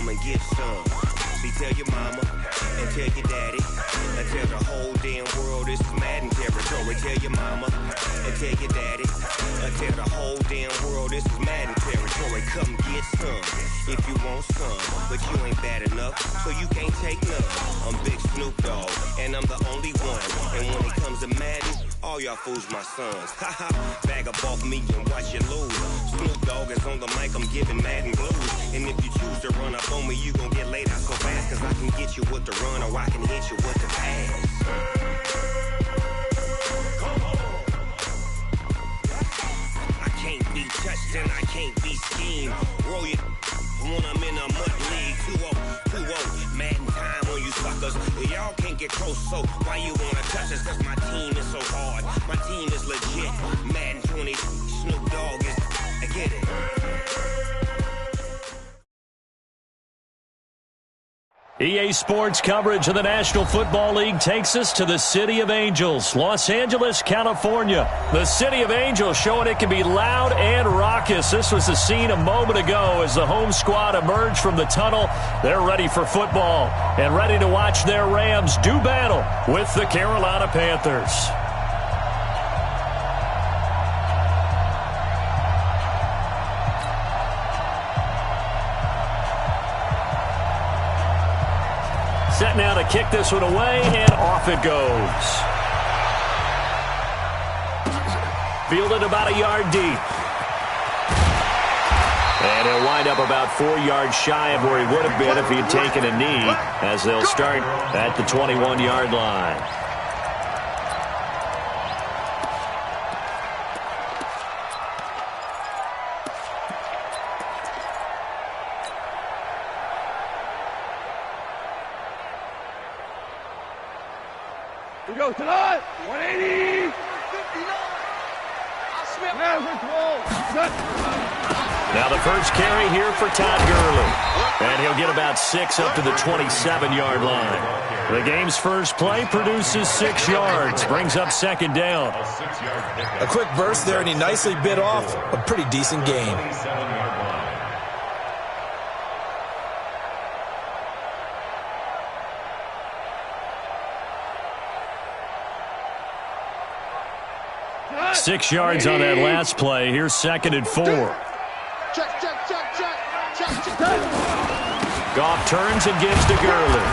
come and get some. See, tell your mama and tell your daddy and tell the whole damn world this is Madden territory. Tell your mama and tell your daddy and tell the whole damn world this is Madden territory. Come get some if you want some, but you ain't bad enough, so you can't take none. I'm Big Snoop Dogg, and I'm the only one. And when it comes to Madden, all y'all fools my sons. Haha, bag up off me and watch you lose. Snoop Dogg is on the mic, I'm giving Madden blues. And if you choose to run up on me, you gon' get laid out so fast, cause I can get you with the run or I can hit you with the pass. I can't be touched and I can't be schemed. Roll you when I'm in a mud league. 2-0, Madden time on you suckers. Y'all can't get close, so why you wanna touch us? Cause my team is so hard. My team is legit. Madden 20, Snoop Dogg is, I get it. EA Sports coverage of the National Football League takes us to the City of Angels, Los Angeles, California. The City of Angels showing it can be loud and raucous. This was the scene a moment ago as the home squad emerged from the tunnel. They're ready for football and ready to watch their Rams do battle with the Carolina Panthers. Set now to kick this one away, and off it goes. Fielded about a yard deep. And he'll wind up about 4 yards shy of where he would have been if he had taken a knee, as they'll start at the 21-yard line. We go tonight. 180. 59. Now the first carry here for Todd Gurley. And he'll get about 6 up to the 27-yard line. The game's first play produces 6 yards. Brings up second down. A quick burst there, and he nicely bit off a pretty decent gain. Six yards on that last play. Here's 2nd and 4. Goff turns and gives to Gurley.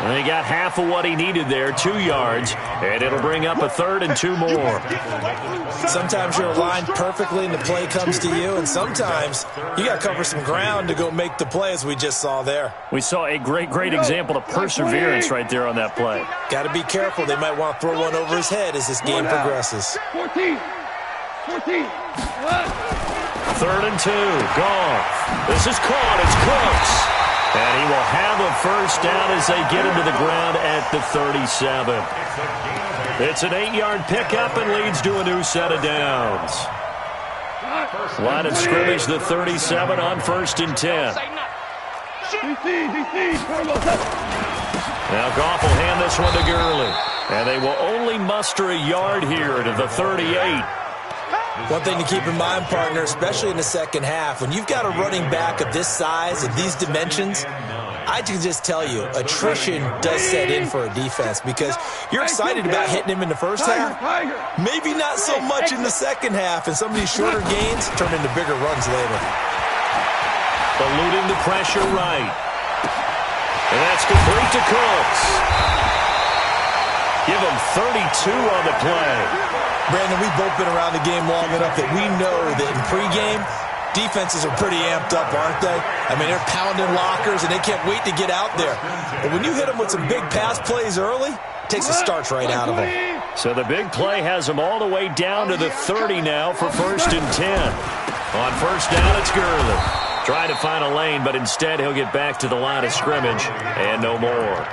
And he got half of what he needed there, 2 yards, and it'll bring up a 3rd and 2 more. Sometimes you're aligned perfectly and the play comes to you, and sometimes you got to cover some ground to go make the play, as we just saw there. We saw a great example of perseverance right there on that play. Got to be careful. They might want to throw one over his head as this game progresses. 14. 3rd and 2. Goff. This is caught. It's Cooks. And he will have a first down as they get him to the ground at the 37. It's an 8-yard pickup and leads to a new set of downs. Line of scrimmage, the 37 on 1st and 10. Now Goff will hand this one to Gurley. And they will only muster a yard here to the 38. One thing to keep in mind, partner, especially in the second half, when you've got a running back of this size and these dimensions, I can just tell you, attrition does set in for a defense because you're excited about hitting him in the first half. Maybe not so much in the second half, and some of these shorter gains turn into bigger runs later. Eluding the pressure right. And that's complete to Cooks. Give him 32 on the play. Brandon, we've both been around the game long enough that we know that in pregame, defenses are pretty amped up, aren't they? I mean, they're pounding lockers, and they can't wait to get out there. But when you hit them with some big pass plays early, it takes the starch right out of them. So the big play has them all the way down to the 30 now for 1st and 10. On 1st down, it's Gurley. Trying to find a lane, but instead he'll get back to the line of scrimmage and no more.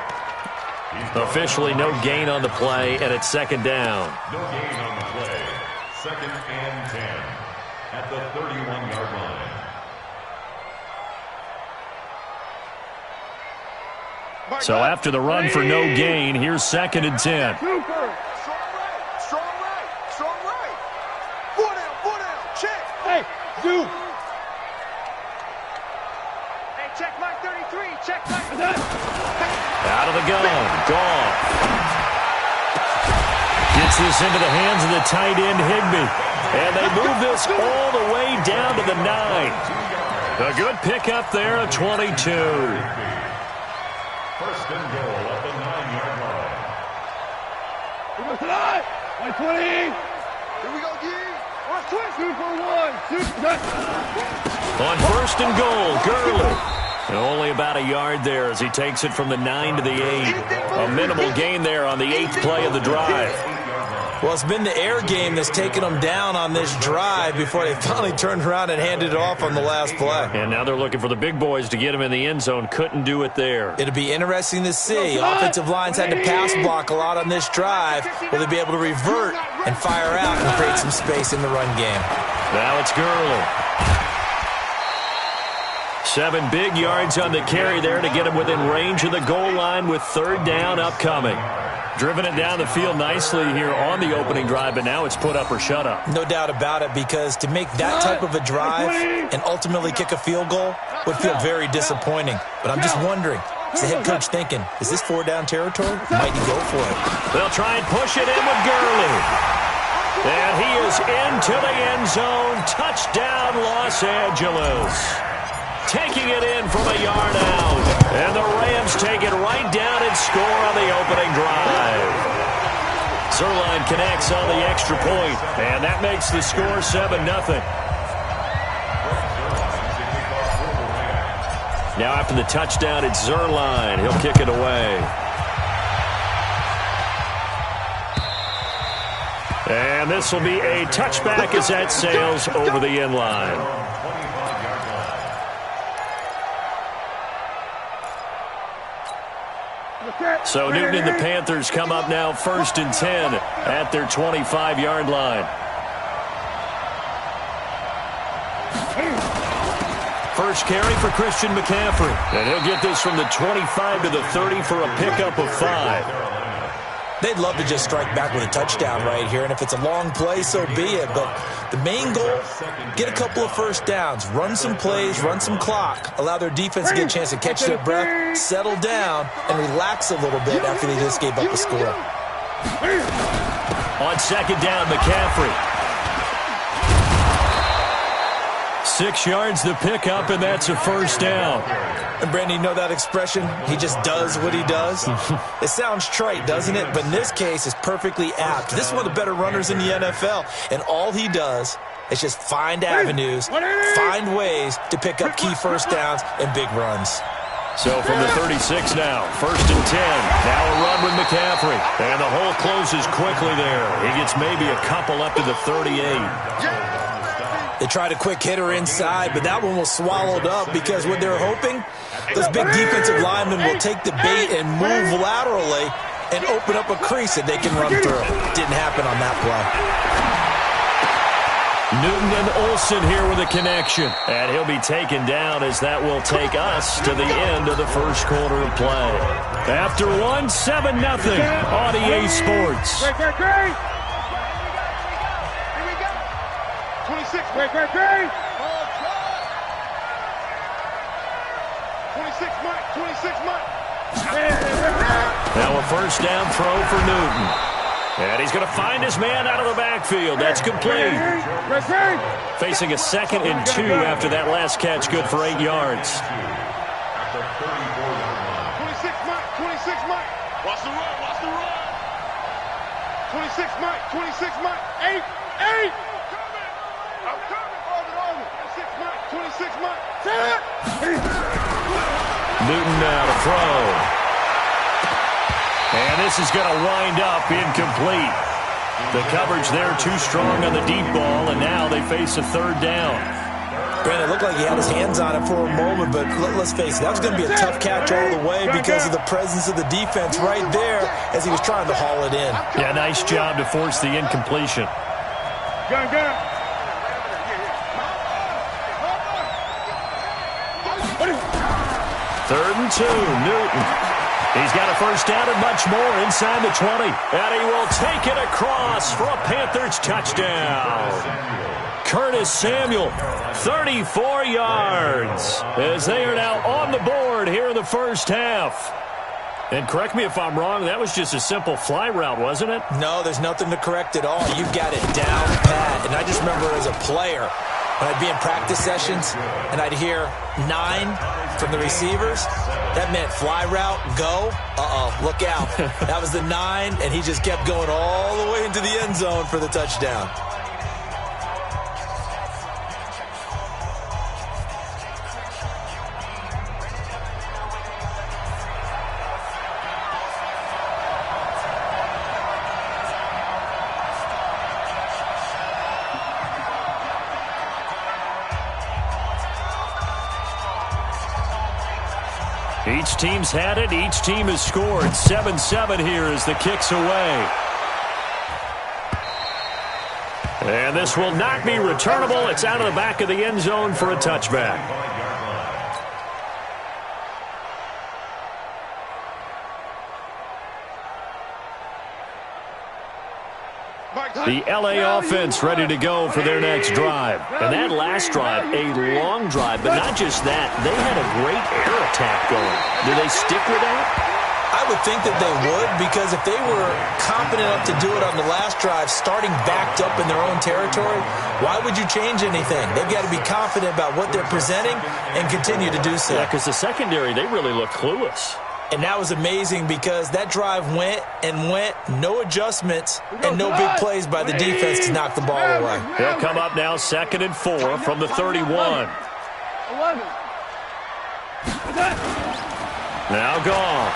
Officially no gain on the play, and it's 2nd down. No gain on the play. 2nd and 10 at the 31-yard line. So after the run for no gain, here's 2nd and 10. Strong right. Foot down, check. Hey, dude. Check my 33. Check my... Out of the gun. Gone. Gets this into the hands of the tight end, Higbee. And they move this all the way down to the 9. A good pickup there of 22. First and goal at the 9-yard line. We go tonight. 120. Here we go, G. One twist. 2 for 1. 2. On first and goal, Gurley. And only about a yard there as he takes it from the 9 to the 8. A minimal gain there on the 8th play of the drive. Well, it's been the air game that's taken them down on this drive before they finally turned around and handed it off on the last play. And now they're looking for the big boys to get him in the end zone. Couldn't do it there. It'll be interesting to see. Offensive lines had to pass block a lot on this drive. Will they be able to revert and fire out and create some space in the run game? Now it's Gurley. 7 big yards on the carry there to get him within range of the goal line with 3rd down upcoming. Driven it down the field nicely here on the opening drive, but now it's put up or shut up. No doubt about it, because to make that type of a drive and ultimately kick a field goal would feel very disappointing. But I'm just wondering, is the head coach thinking, is this 4-down territory? Might he go for it? They'll try and push it in with Gurley. And he is into the end zone. Touchdown, Los Angeles. Taking it in from a yard out. And the Rams take it right down and score on the opening drive. Zuerlein connects on the extra point, and that makes the score 7-0. Now after the touchdown, it's Zuerlein. He'll kick it away. And this will be a touchback as that sails over the end line. So Newton and the Panthers come up now 1st and 10 at their 25-yard line. First carry for Christian McCaffrey. And he'll get this from the 25 to the 30 for a pickup of 5. They'd love to just strike back with a touchdown right here, and if it's a long play, so be it. But the main goal, get a couple of first downs, run some plays, run some clock, allow their defense to get a chance to catch their breath, settle down, and relax a little bit after they just gave up a score. On 2nd down, McCaffrey. 6 yards the pickup, and that's a first down. And Brandon, you know that expression? He just does what he does. It sounds trite, doesn't it? But in this case, it's perfectly apt. This is one of the better runners in the NFL. And all he does is just find avenues, find ways to pick up key first downs and big runs. So from the 36 now, 1st and 10. Now a run with McCaffrey. And the hole closes quickly there. He gets maybe a couple up to the 38. They tried a quick hitter inside, but that one was swallowed up because what they're hoping, those big defensive linemen will take the bait and move laterally and open up a crease that they can run through. Didn't happen on that play. Newton and Olsen here with a connection. And he'll be taken down as that will take us to the end of the first quarter of play. After 7-0 on EA Sports. Great. 26, great. 26, Mike. Now a first down throw for Newton. And he's going to find his man out of the backfield. That's complete. Facing a 2nd and 2 after that last catch, good for 8 yards. 26, Mike. Watch the run. 26, Mike. 8. I'm coming. Over. 26, Mike. Newton now to throw. And this is going to wind up incomplete. The coverage there too strong on the deep ball, and now they face a 3rd down. Brandon, it looked like he had his hands on it for a moment, but let's face it, that was going to be a tough catch all the way because of the presence of the defense right there as he was trying to haul it in. Yeah, nice job to force the incompletion. Gun. 3rd and 2, Newton. He's got a first down and much more inside the 20. And he will take it across for a Panthers touchdown. Curtis Samuel, 34 yards, as they are now on the board here in the first half. And correct me if I'm wrong, that was just a simple fly route, wasn't it? No, there's nothing to correct at all. You've got it down pat. And I just remember as a player, when I'd be in practice sessions and I'd hear 9 from the receivers, that meant fly route, go, look out. That was the 9, and he just kept going all the way into the end zone for the touchdown. Each team's had it. Each team has scored. 7-7 here as the kick's away. And this will not be returnable. It's out of the back of the end zone for a touchback. The LA offense ready to go for their next drive. And that last drive, a long drive, but not just that. They had a great air attack going. Do they stick with that? I would think that they would, because if they were confident enough to do it on the last drive, starting backed up in their own territory, why would you change anything? They've got to be confident about what they're presenting and continue to do so. Yeah, because the secondary, they really look clueless. And that was amazing because that drive went and went, no adjustments, and no big plays by the defense to knock the ball away. They'll come up now 2nd and 4 from the 31. 11. Now Goff.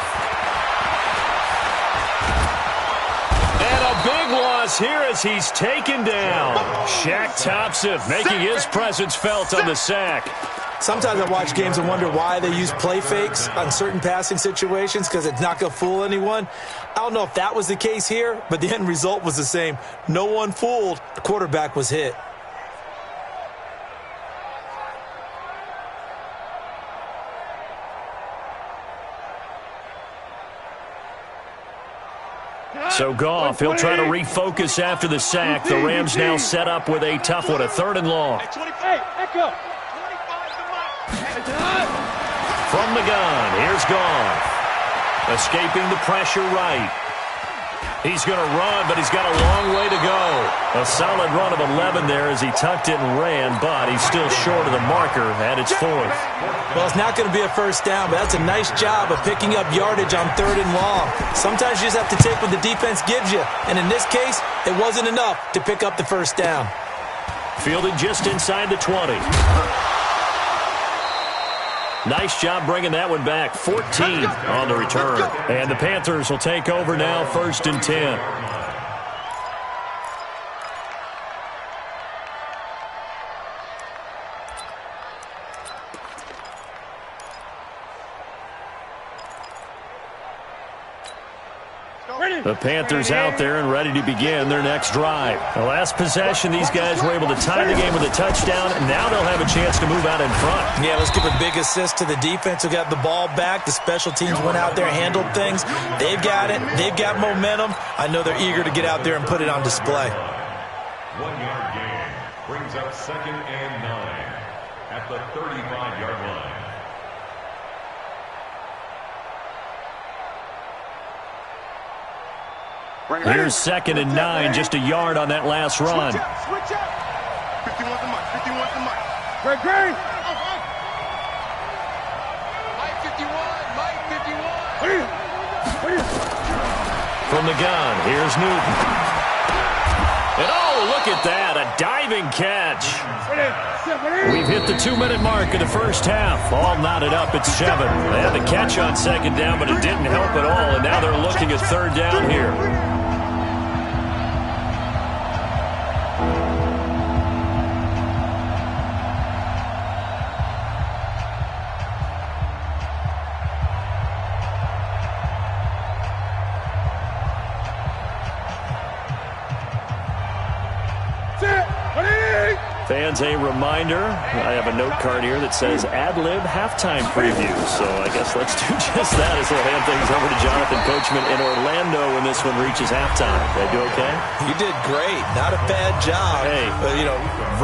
And a big loss here as he's taken down. Shaq Thompson making his presence felt on the sack. Sometimes I watch games and wonder why they use play fakes on certain passing situations, because it's not going to fool anyone. I don't know if that was the case here, but the end result was the same. No one fooled. The quarterback was hit. So Goff, he'll try to refocus after the sack. The Rams now set up with a tough one, a 3rd and long. From the gun, here's Goff. Escaping the pressure right. He's going to run, but he's got a long way to go. A solid run of 11 there as he tucked it and ran, but he's still short of the marker at its 4th. Well, it's not going to be a first down, but that's a nice job of picking up yardage on 3rd and long. Sometimes you just have to take what the defense gives you, and in this case, it wasn't enough to pick up the first down. Fielded just inside the 20. Nice job bringing that one back. 14 on the return. And the Panthers will take over now, 1st and 10. The Panthers out there and ready to begin their next drive. The last possession, these guys were able to tie the game with a touchdown, and now they'll have a chance to move out in front. Yeah, let's give a big assist to the defense who got the ball back. The special teams went out there, handled things. They've got it. They've got momentum. I know they're eager to get out there and put it on display. 1-yard gain brings up 2nd and 9 at the 35-yard line. Here's 2nd and 9, just a yard on that last run. Switch up. 51 to Mike. 51 to Mike. Great. Mike 51. Mike 51. From the gun, here's Newton. And oh, look at that, a diving catch. We've hit the 2-minute mark of the first half. All knotted up at 7. They had the catch on 2nd down, but it didn't help at all, and now they're looking at 3rd down here. Fans, a reminder, I have a note card here that says ad-lib halftime preview. So I guess let's do just that as we'll hand things over to Jonathan Coachman in Orlando when this one reaches halftime. Did I do okay? You did great. Not a bad job. Hey.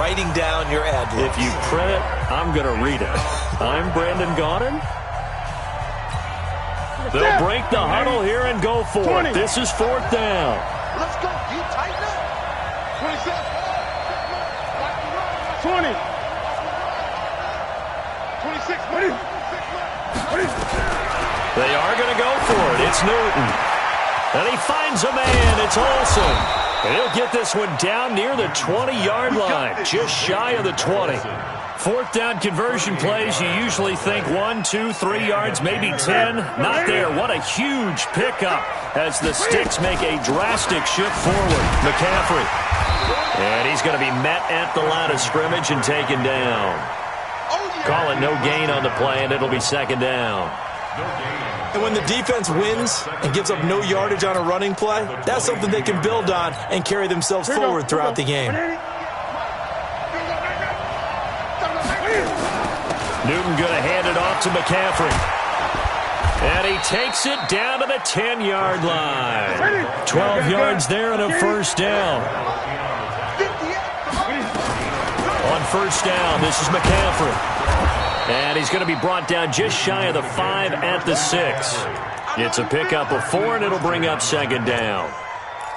Writing down your ad-libs. If you print it, I'm going to read it. I'm Brandon Gaudin. They'll break the huddle here and go for it. This is 4th down. Let's go. You tighten up. 27. 20. 26. 20. They are going to go for it. It's Newton. And he finds a man. It's Olsen. And he'll get this one down near the 20-yard line, just shy of the 20. 4th down conversion plays, you usually think 1, 2, 3 yards, maybe 10. Not there. What a huge pickup as the Sticks make a drastic shift forward. McCaffrey. And he's going to be met at the line of scrimmage and taken down. Call it no gain on the play, and it'll be 2nd down. And when the defense wins and gives up no yardage on a running play, that's something they can build on and carry themselves forward throughout the game. Newton going to hand it off to McCaffrey. And he takes it down to the 10-yard line. 12 yards there and a 1st down. On 1st down, this is McCaffrey. And he's going to be brought down just shy of the 5 at the 6. It's a pickup of 4, and it'll bring up 2nd down.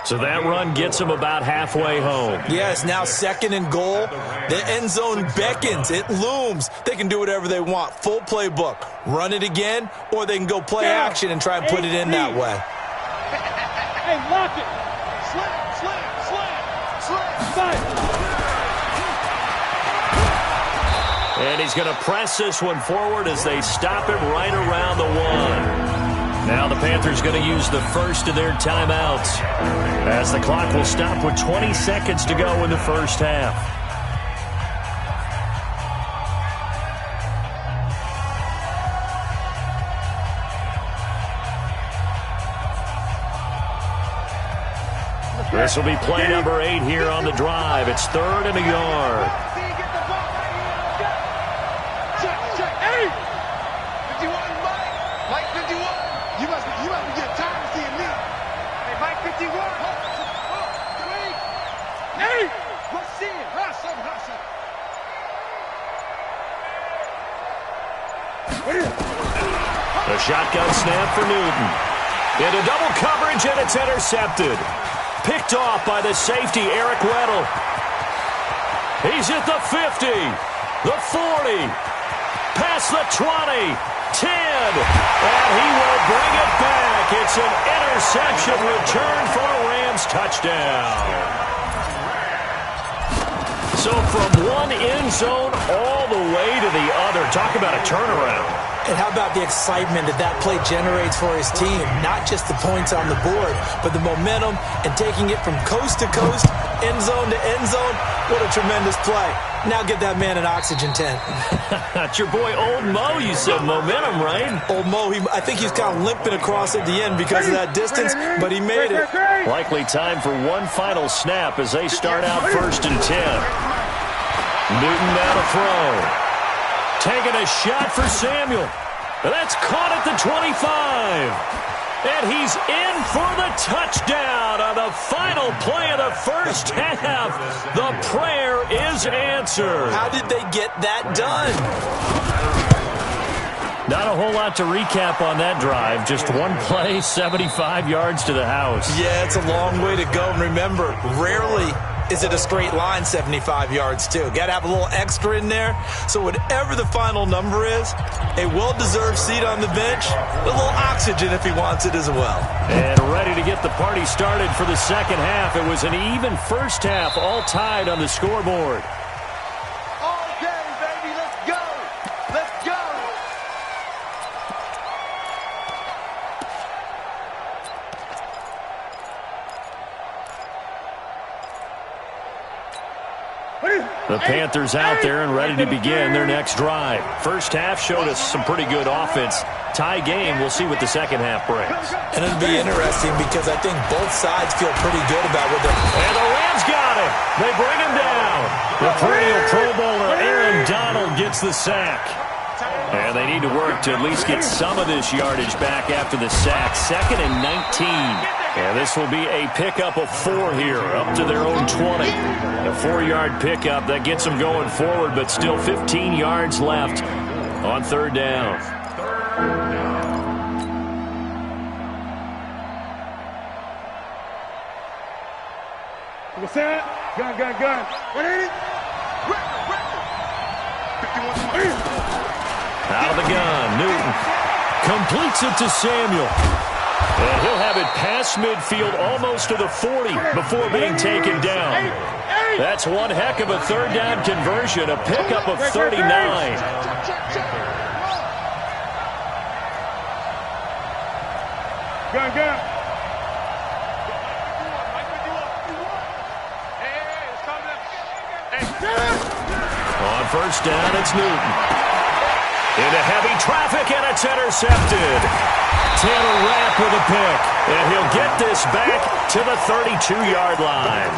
So that run gets him about halfway home. Yes, now 2nd and goal. The end zone beckons. It looms. They can do whatever they want. Full playbook. Run it again, or they can go play action and try and put it in that way. Hey, lock it. Slap. And he's going to press this one forward as they stop him right around the 1. Now the Panthers going to use the first of their timeouts as the clock will stop with 20 seconds to go in the 1st half. This will be play number 8 here on the drive. It's 3rd and a yard. The shotgun snap for Newton. Into double coverage, and it's intercepted. Picked off by the safety, Eric Weddle. He's at the 50, the 40, past the 20, 10, and he will bring it back. It's an interception return for a Rams touchdown. So from one end zone all the way to the other. Talk about a turnaround. And how about the excitement that play generates for his team? Not just the points on the board, but the momentum and taking it from coast to coast, end zone to end zone. What a tremendous play. Now get that man an oxygen tent. That's your boy Old Mo. You said momentum, right? Old Mo, I think he's kind of limping across at the end because of that distance, but he made it. Likely time for one final snap as they start out 1st and 10. Newton now to throw. Taking a shot for Samuel. That's caught at the 25. And he's in for the touchdown on the final play of the 1st half. The prayer is answered. How did they get that done? Not a whole lot to recap on that drive. Just one play, 75 yards to the house. Yeah, it's a long way to go. And remember, rarely is it a straight line 75 yards, too. Got to have a little extra in there. So whatever the final number is, a well-deserved seat on the bench, a little oxygen if he wants it as well. And ready to get the party started for the 2nd half. It was an even 1st half, all tied on the scoreboard. Okay, baby, let's go. Let's go. The Panthers out there and ready to begin their next drive. First half showed us some pretty good offense. Tie game, we'll see what the second half brings. And it'll be interesting because I think both sides feel pretty good about what they're... And the Rams got him. They bring him down. The perennial Pro Bowler Aaron Donald gets the sack. And they need to work to at least get some of this yardage back after the sack. 2nd and 19. And this will be a pickup of 4 here, up to their own 20. A 4-yard pickup that gets them going forward, but still 15 yards left on 3rd down. What's that? Gun. 180. Out of the gun, Newton completes it to Samuel. And he'll have it past midfield almost to the 40 before being taken down. That's one heck of a 3rd down conversion, a pickup of 39. Gun. On 1st down, it's Newton. Into heavy traffic, and it's intercepted. Taylor Rapp with a pick, and he'll get this back to the 32-yard line.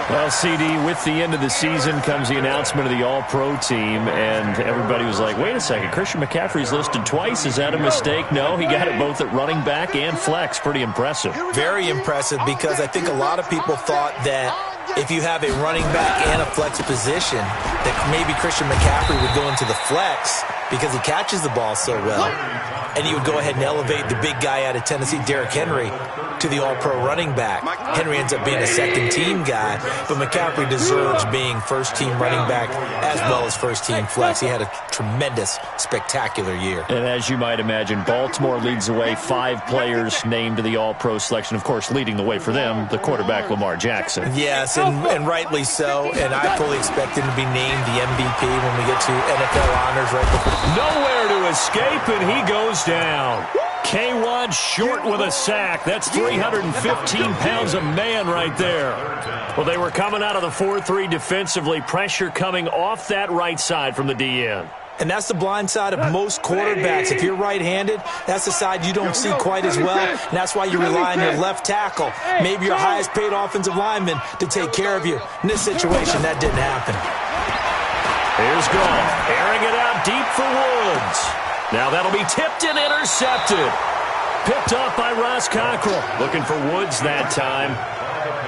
Well, CD, with the end of the season comes the announcement of the All-Pro team, and everybody was like, wait a second, Christian McCaffrey's listed twice. Is that a mistake? No, he got it both at running back and flex. Pretty impressive. Very impressive because I think a lot of people thought that if you have a running back and a flex position, that maybe Christian McCaffrey would go into the flex because he catches the ball so well. And you would go ahead and elevate the big guy out of Tennessee, Derrick Henry, to the all-pro running back. Henry ends up being a second-team guy, but McCaffrey deserves being first-team running back as well as first-team flex. He had a tremendous, spectacular year. And as you might imagine, Baltimore leads the way. 5 players named to the all-pro selection. Of course, leading the way for them, the quarterback Lamar Jackson. Yes, and rightly so. And I fully expect him to be named the MVP when we get to NFL honors right before. Nowhere to escape, and he goes down. K-Wad short with a sack. That's 315 pounds a man right there. Well, they were coming out of the 4-3 defensively. Pressure coming off that right side from the DN. And that's the blind side of most quarterbacks. If you're right-handed, that's the side you don't see quite as well. And that's why you rely on your left tackle, maybe your highest-paid offensive lineman, to take care of you. In this situation, that didn't happen. Here's Goff, airing it out deep for Woods. Now that'll be tipped and intercepted. Picked off by Ross Cockrell. Looking for Woods that time.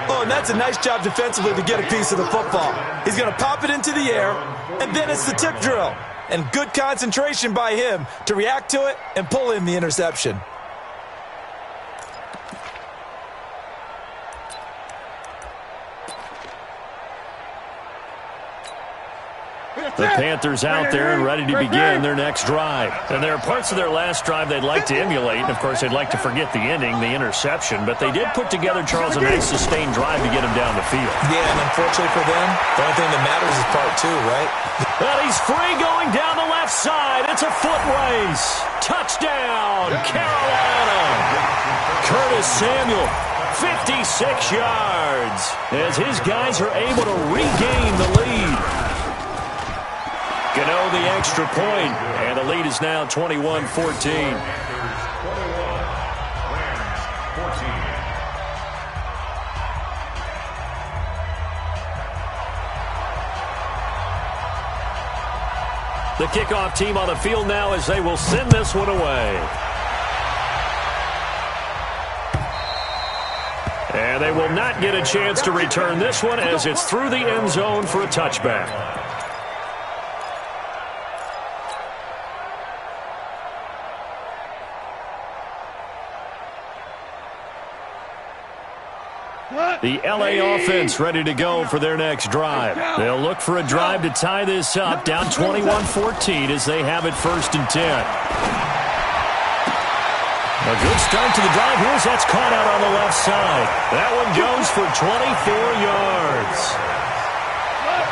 Oh, and that's a nice job defensively to get a piece of the football. He's going to pop it into the air, and then it's the tip drill. And good concentration by him to react to it and pull in the interception. The Panthers out there and ready to begin their next drive. And there are parts of their last drive they'd like to emulate. And, of course, they'd like to forget the ending, the interception. But they did put together, Charles, a nice sustained drive to get him down the field. Yeah, and unfortunately for them, the only thing that matters is part 2, right? Well, he's free going down the left side. It's a foot race. Touchdown, Carolina. Curtis Samuel, 56 yards, as his guys are able to regain the lead. Gano the extra point, and the lead is now 21-14. The kickoff team on the field now as they will send this one away. And they will not get a chance to return this one as it's through the end zone for a touchback. The LA offense ready to go for their next drive. They'll look for a drive to tie this up, down 21-14 as they have it 1st and 10. A good start to the drive. Here's that's caught out on the left side. That one goes for 24 yards.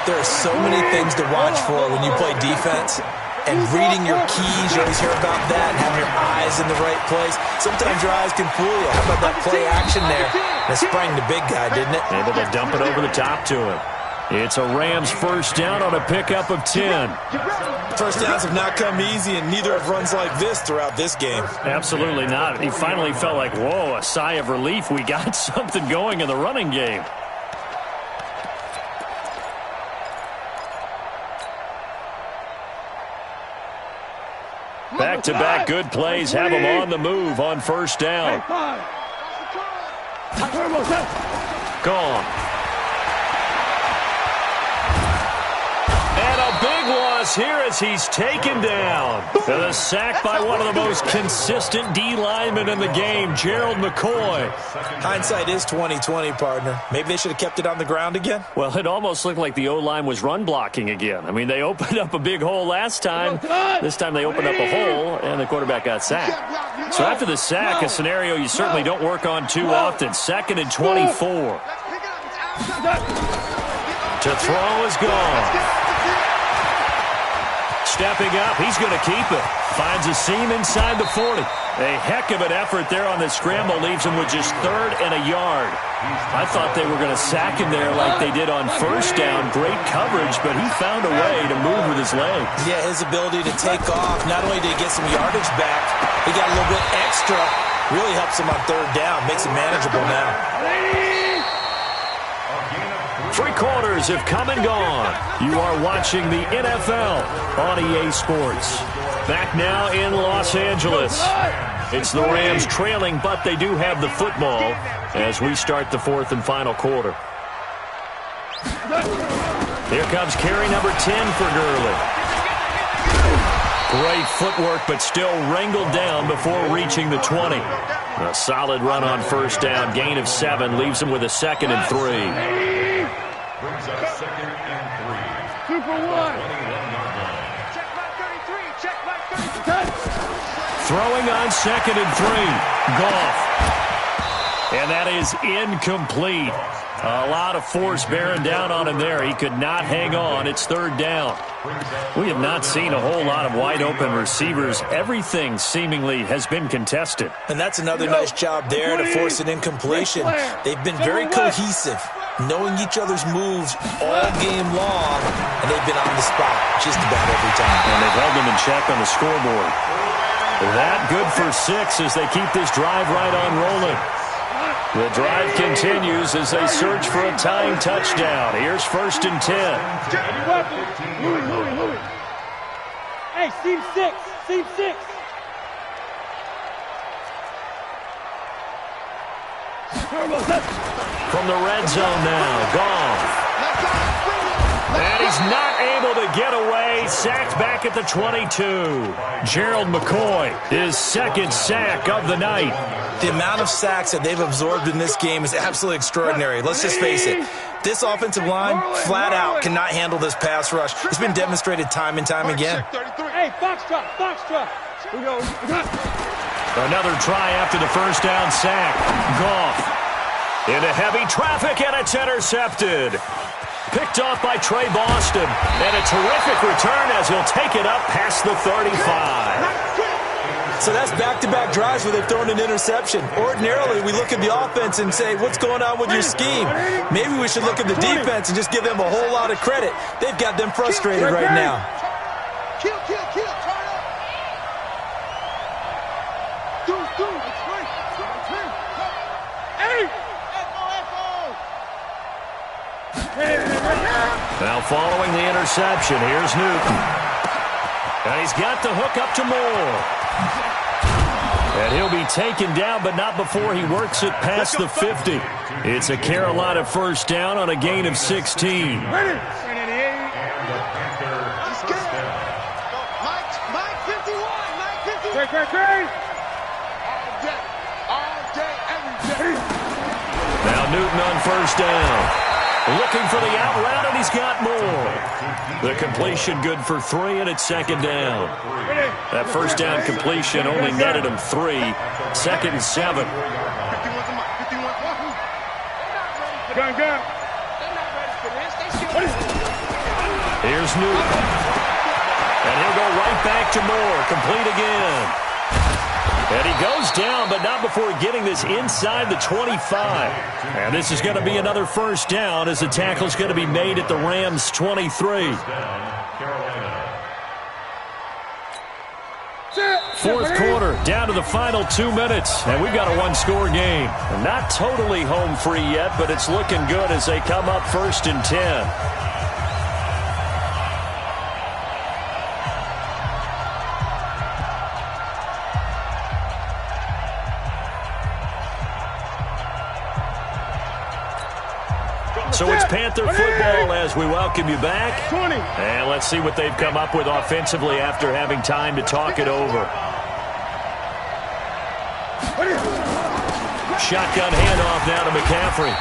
There are so many things to watch for when you play defense. And reading your keys, you always hear about that, and having your eyes in the right place. Sometimes your eyes can fool you. How about that play action there? And it sprang the big guy, didn't it? Able to dump it over the top to him. It's a Rams first down on a pickup of 10. First downs have not come easy, and neither have runs like this throughout this game. Absolutely not. He finally felt like, whoa, a sigh of relief. We got something going in the running game. Back-to-back good plays have him on the move on first down. Gone. And a big loss here as he's taken down. And a sack by one of the most consistent D linemen in the game, Gerald McCoy. Hindsight is 20/20, partner. Maybe they should have kept it on the ground again. Well, it almost looked like the O-line was run blocking again. I mean, they opened up a big hole last time. This time they opened up a hole, and the quarterback got sacked. So after the sack, a scenario you certainly don't work on too often. 2nd and 24. To throw is gone. Stepping up, he's going to keep it. Finds a seam inside the 40. A heck of an effort there on the scramble. Leaves him with just 3rd and a yard. I thought they were going to sack him there like they did on first down. Great coverage, but he found a way to move with his legs. Yeah, his ability to take off. Not only did he get some yardage back, he got a little bit extra. Really helps him on 3rd down. Makes it manageable now. 3 quarters have come and gone. You are watching the NFL on EA Sports. Back now in Los Angeles. It's the Rams trailing, but they do have the football as we start the 4th and final quarter. Here comes carry number 10 for Gurley. Great footwork, but still wrangled down before reaching the 20. A solid run on first down. Gain of 7 leaves him with a 2nd and 3. Brings up 2nd and 3. Super 1. Check my 33. Check my 33. Throwing on 2nd and 3. Goff. And that is incomplete. A lot of force bearing down on him there. He could not hang on. It's 3rd down. We have not seen a whole lot of wide open receivers. Everything seemingly has been contested. And that's another nice job there to force an incompletion. They've been very cohesive, knowing each other's moves all game long, and they've been on the spot just about every time. And they've held them in check on the scoreboard. That good for 6 as they keep this drive right on rolling. The drive continues as they search for a tying touchdown. Here's 1st and 10. Hey, seam 6. Seam 6. From the red zone now, Goff. And he's not able to get away. Sacked back at the 22. Gerald McCoy, his 2nd sack of the night. The amount of sacks that they've absorbed in this game is absolutely extraordinary. Let's just face it. This offensive line, flat out, cannot handle this pass rush. It's been demonstrated time and time again. Hey, Foxtrot, Foxtrot. Here we go. Another try after the first down sack. Goff into heavy traffic, and it's intercepted. Picked off by Trey Boston. And a terrific return as he'll take it up past the 35. So that's back-to-back drives where they've thrown an interception. Ordinarily, we look at the offense and say, what's going on with your scheme? Maybe we should look at the defense and just give them a whole lot of credit. They've got them frustrated right now. Kill. Turn up. Do. It's right. Hey. Now following the interception, here's Newton. And he's got the hook up to Moore. And he'll be taken down, but not before he works it past the 50. It's a Carolina first down on a gain of 16. Ready. Mike 51. Great. All day, every day. Now Newton on first down. Looking for the out route, and he's got more. The completion good for 3, and it's 2nd down. That first down completion only netted him 3. 2nd and 7. Gun. Here's Newton. And he'll go right back to Moore. Complete again. And he goes down, but not before getting this inside the 25. And this is going to be another first down as the tackle's going to be made at the Rams' 23. Fourth quarter, down to the final 2 minutes, and we've got a one-score game. Not totally home free yet, but it's looking good as they come up 1st and 10. So it's Panther football as we welcome you back. And let's see what they've come up with offensively after having time to talk it over. Shotgun handoff now to McCaffrey.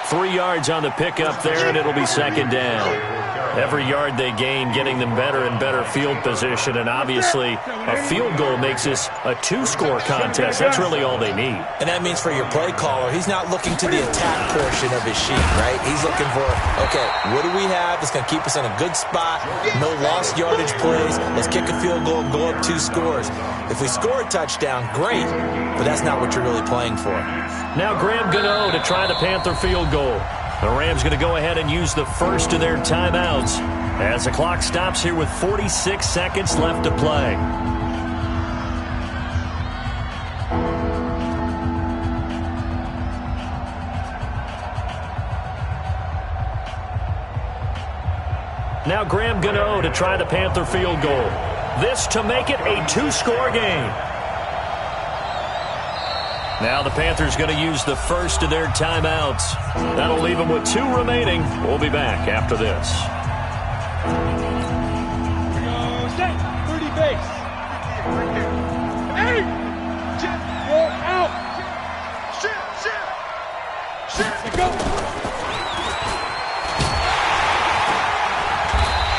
3 yards on the pickup there, and it'll be 2nd down. Every yard they gain, getting them better and better field position, and obviously a field goal makes this a 2-score contest. That's really all they need. And that means for your play caller, he's not looking to the attack portion of his sheet, right? He's looking for, okay, what do we have that's going to keep us in a good spot? No lost yardage plays. Let's kick a field goal and go up 2 scores. If we score a touchdown, great, but that's not what you're really playing for. Now Graham Gano to try the Panther field goal. The Rams going to go ahead and use the first of their timeouts as the clock stops here with 46 seconds left to play. Now Graham Gano to try the Panther field goal. This to make it a 2-score game. Now the Panthers going to use the first of their timeouts. That'll leave them with 2 remaining. We'll be back after this. 30 base. 8. You're out. Shift. Go.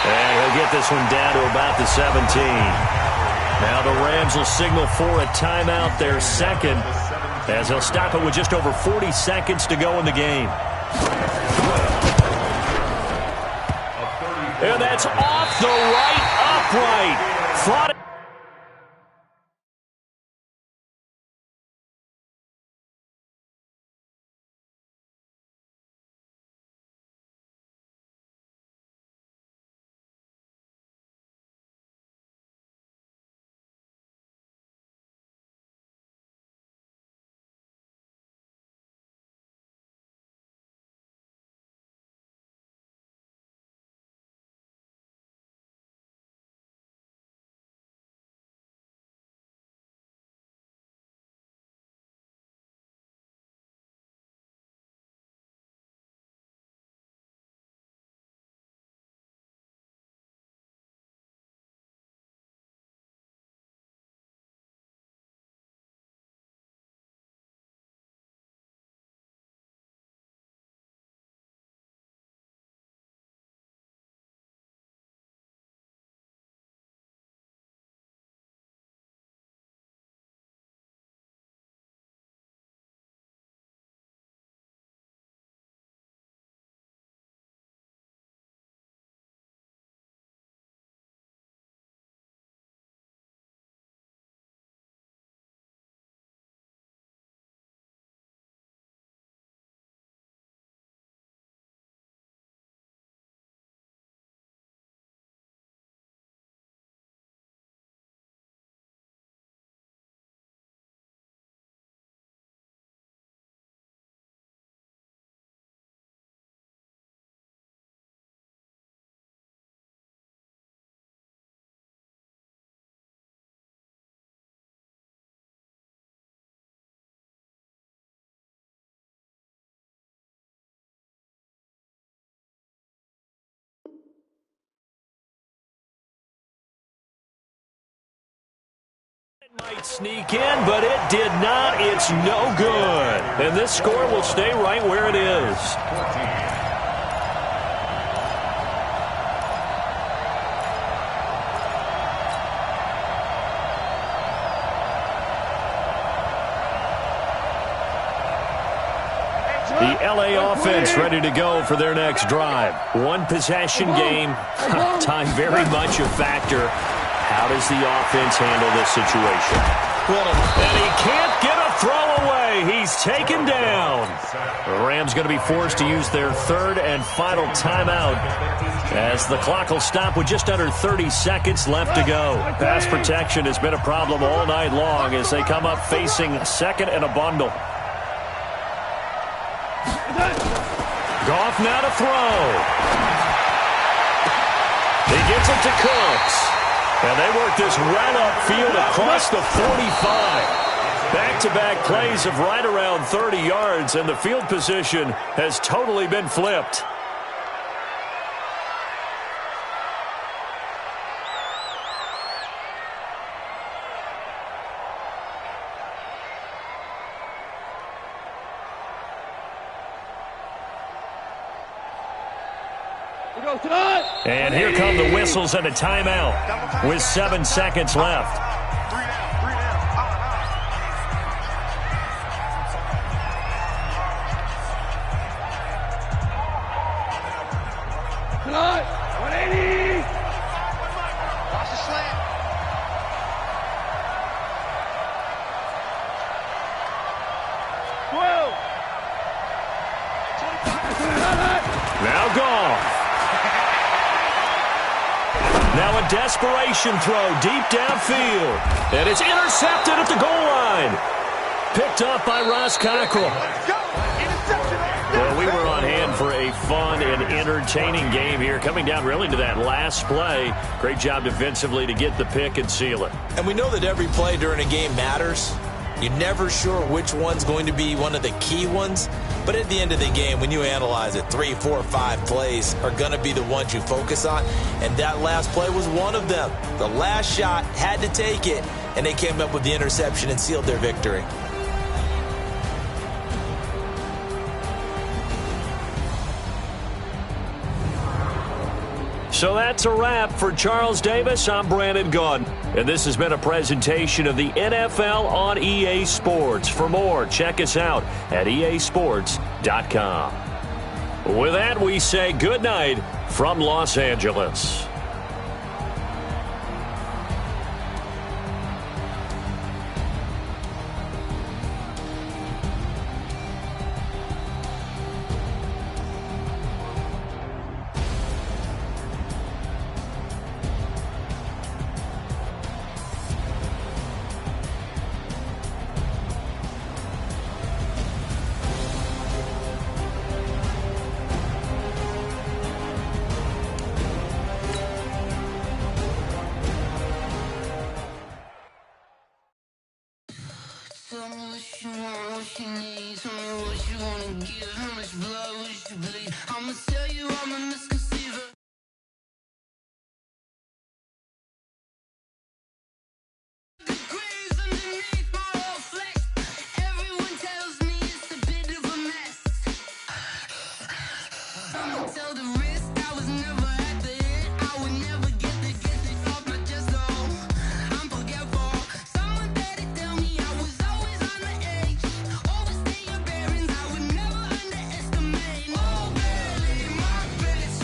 And he'll get this one down to about the 17. Now the Rams will signal for a timeout, their second, as they'll stop it with just over 40 seconds to go in the game. And that's off the right upright. Fought it. Might sneak in, but it did not. It's no good. And this score will stay right where it is. The LA offense ready to go for their next drive. One possession game. Time very much a factor. How does the offense handle this situation? And he can't get a throw away. He's taken down. The Rams going to be forced to use their third and final timeout as the clock will stop with just under 30 seconds left to go. Pass protection has been a problem all night long as they come up facing second and a bundle. Goff now to throw. He gets it to Cooks. And they work this right upfield across the 45. Back-to-back plays of right around 30 yards, and the field position has totally been flipped. And here come the whistles and a timeout with 7 seconds left. Tonight, 180. Watch the slant. Now gone. Now a desperation throw deep downfield. And it's intercepted at the goal line. Picked up by Ross Cockrell. Well, we were on hand for a fun and entertaining game here. Coming down really to that last play. Great job defensively to get the pick and seal it. And we know that every play during a game matters. You're never sure which one's going to be one of the key ones. But at the end of the game, when you analyze it, 3, 4, 5 plays are going to be the ones you focus on. And that last play was one of them. The last shot had to take it, and they came up with the interception and sealed their victory. So that's a wrap for Charles Davis. I'm Brandon Gunn. And this has been a presentation of the NFL on EA Sports. For more, check us out at easports.com. With that, we say good night from Los Angeles. Tell me what you want, what you need. Tell me what you wanna give. How much blood would you bleed? I'ma tell you I'm a misconceiver. The graves underneath my old flesh. Everyone tells me it's a bit of a mess. I'ma tell the risk I was never at the end. I would never get it off my chest. Oh, I'm forgetful. Someone better tell me I was always on the edge. Overstay your bearings, I would never underestimate. Oh, barely, my credit's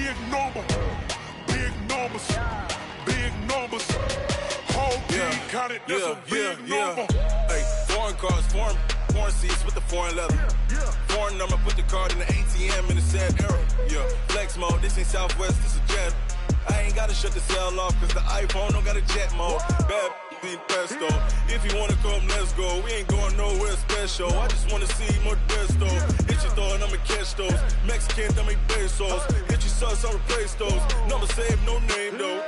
big number. Big numbers. Big numbers. Whole team counted, that's a big number. Hey, foreign cars, foreign seats with the foreign leather. Foreign number, put the card in the ATM in the sad era. Yeah, flex mode, this ain't Southwest, this is Jet. I ain't gotta shut the cell off, cause the iPhone don't got a jet mode. Bad be pesto. If you wanna come, let's go. We ain't going nowhere special. I just wanna see more desto. Hit your throw and I'ma catch those. Mexican, dummy pesos. Hit your sauce, I'll replace those. Number saved, no name though.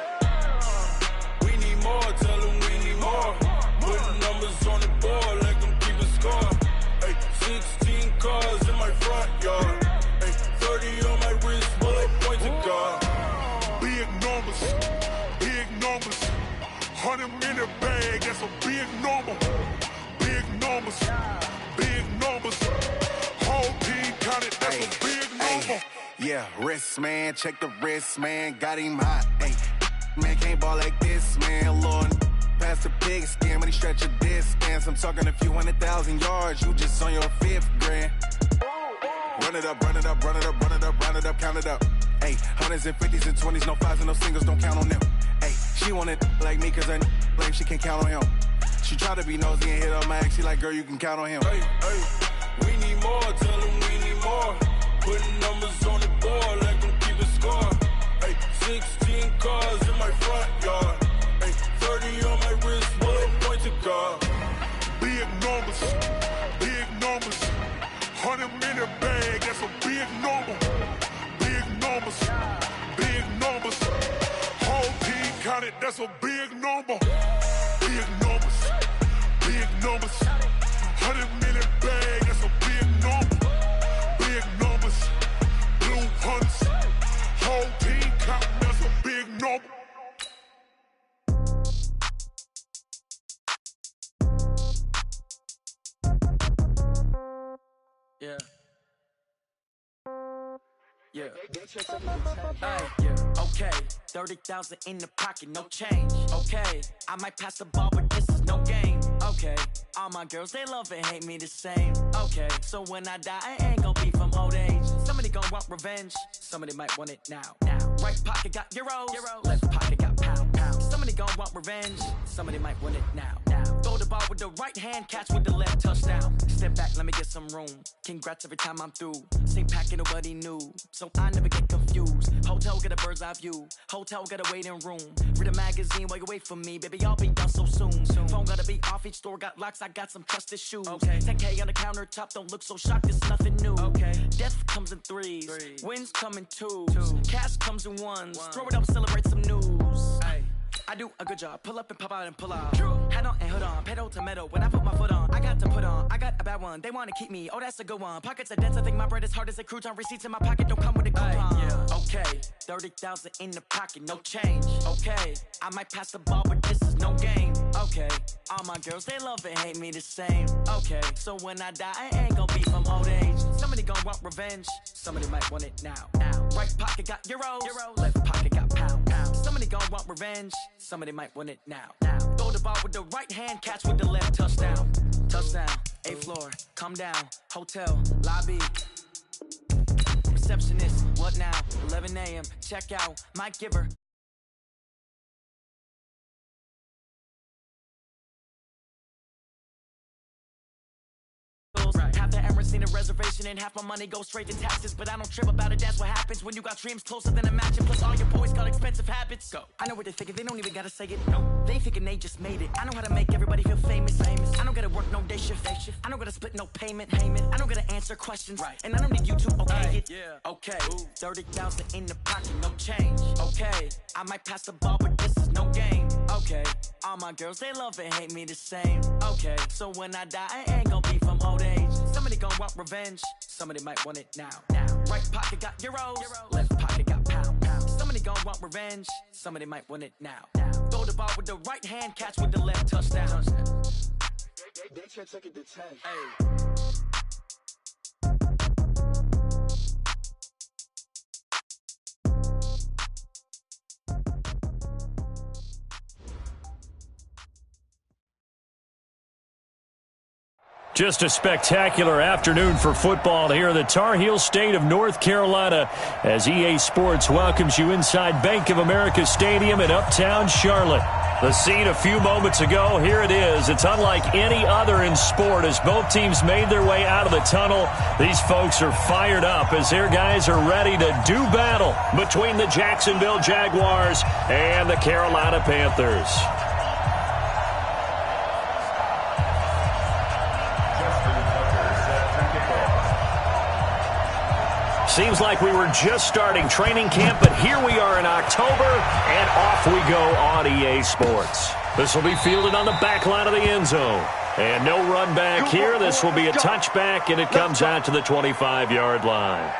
We need more, tell them we need more. Putting numbers on the board like I'm keeping score. Hey, 16 cars in my front yard. Hey, 30 on my wrist, bullet point to God. Big numbers, big numbers. 100 in the bag, that's a big number. Big numbers, big numbers. Whole team counted, that's a big number. Yeah, wrist man, check the wrist man, got him hot. Ay, man can't ball like this, man. Lord, past the pig skin when he stretch a distance. I'm talking a few 100,000 yards, you just on your 5th grand. Run it up, run it up, run it up, run it up, run it up, count it up. Ay, 100s and 50s and 20s, no 5s and no singles, don't count on them. Ay, she want it like me, cause her blame, she can't count on him. She try to be nosy and hit up my ex, she like, girl, you can count on him. Hey, hey, we need more, tell them we need more. Putting numbers on the board like I'm keeping score. Hey, 16 cars in my front yard. Hey, 30 on my wrist, bullet point to God. Big numbers, big numbers. 100 in the bag, that's a big number. Big numbers, big numbers. Whole team counted, that's a big number. Big numbers, big numbers. 100 in the bag, that's a big number. Big numbers, blue hunts. Whole team counting, that's a big number. Yeah. Yeah. Yeah. Okay. 30,000 in the pocket, no change. Okay. I might pass the ball, but this is no game. Okay. All my girls, they love and hate me the same. Okay. So when I die, I ain't gon' be from old age. Somebody gon' want revenge. Somebody might want it now. Right pocket got euros. Left pocket got pounds. Somebody gon' want revenge. Somebody might want it now. Throw the ball with the right hand, catch with the left, touchdown. Step back, let me get some room. Congrats every time I'm through. Same packet, nobody knew, so I never get confused. Hotel get a bird's eye view. Hotel got a waiting room. Read a magazine while you wait for me, baby. I'll be done so soon. Phone gotta be off. Each store got locks. I got some trusted shoes. Okay. 10K on the countertop. Don't look so shocked. It's nothing new. Okay. Death comes in threes. Wins come in twos. Cash comes in ones. Throw it up, celebrate some news. Ay. I do a good job. Pull up and pop out and pull out. Hat on and hood on. Pedal to metal. When I put my foot on, I got to put on. I got a bad one. They want to keep me. Oh, that's a good one. Pockets are dense. I think my bread is hard as a crouton. Receipts in my pocket don't come with a coupon. Yeah. Okay. 30,000 in the pocket. No change. Okay. I might pass the ball, but this is no game. Okay. All my girls, they love and hate me the same. Okay. So when I die, I ain't gon' be from old age. Somebody gon' want revenge. Somebody might want it now. Right pocket got euros. Left pocket got pounds. Somebody gon' want revenge. Somebody might want it now. Throw the ball with the right hand, catch with the left, touchdown. Touchdown, 8th floor, come down, hotel, lobby. Receptionist, what now? 11 a.m., check out, Mike Giver. Have the Emirates need a reservation and half my money goes straight to taxes. But I don't trip about it, that's what happens when you got dreams closer than a match. Plus all your boys got expensive habits. Go. I know what they're thinking, they don't even gotta say it. No, they thinking they just made it. I know how to make everybody feel famous. I don't gotta work no day shift. I don't gotta split no payment. I don't gotta answer questions. And I don't need you to okay it. Okay, 30,000 in the pocket, no change. Okay, I might pass the ball, but this is no game. Okay, all my girls, they love and hate me the same. Okay, so when I die, I ain't gon' be from old age. Somebody gon' want revenge. Somebody might want it now. Right pocket got euros. Left pocket got pounds. Somebody gon' want revenge. Somebody might want it now. Throw the ball with the right hand, catch with the left, touchdown. They can't take it to 10. Hey. Just a spectacular afternoon for football here in the Tar Heel state of North Carolina as EA Sports welcomes you inside Bank of America Stadium in Uptown Charlotte. The scene a few moments ago, here it is. It's unlike any other in sport as both teams made their way out of the tunnel. These folks are fired up as their guys are ready to do battle between the Jacksonville Jaguars and the Carolina Panthers. Seems like we were just starting training camp, but here we are in October, and off we go on EA Sports. This will be fielded on the back line of the end zone. And no run back here. This will be a touchback, and it comes out to the 25-yard line.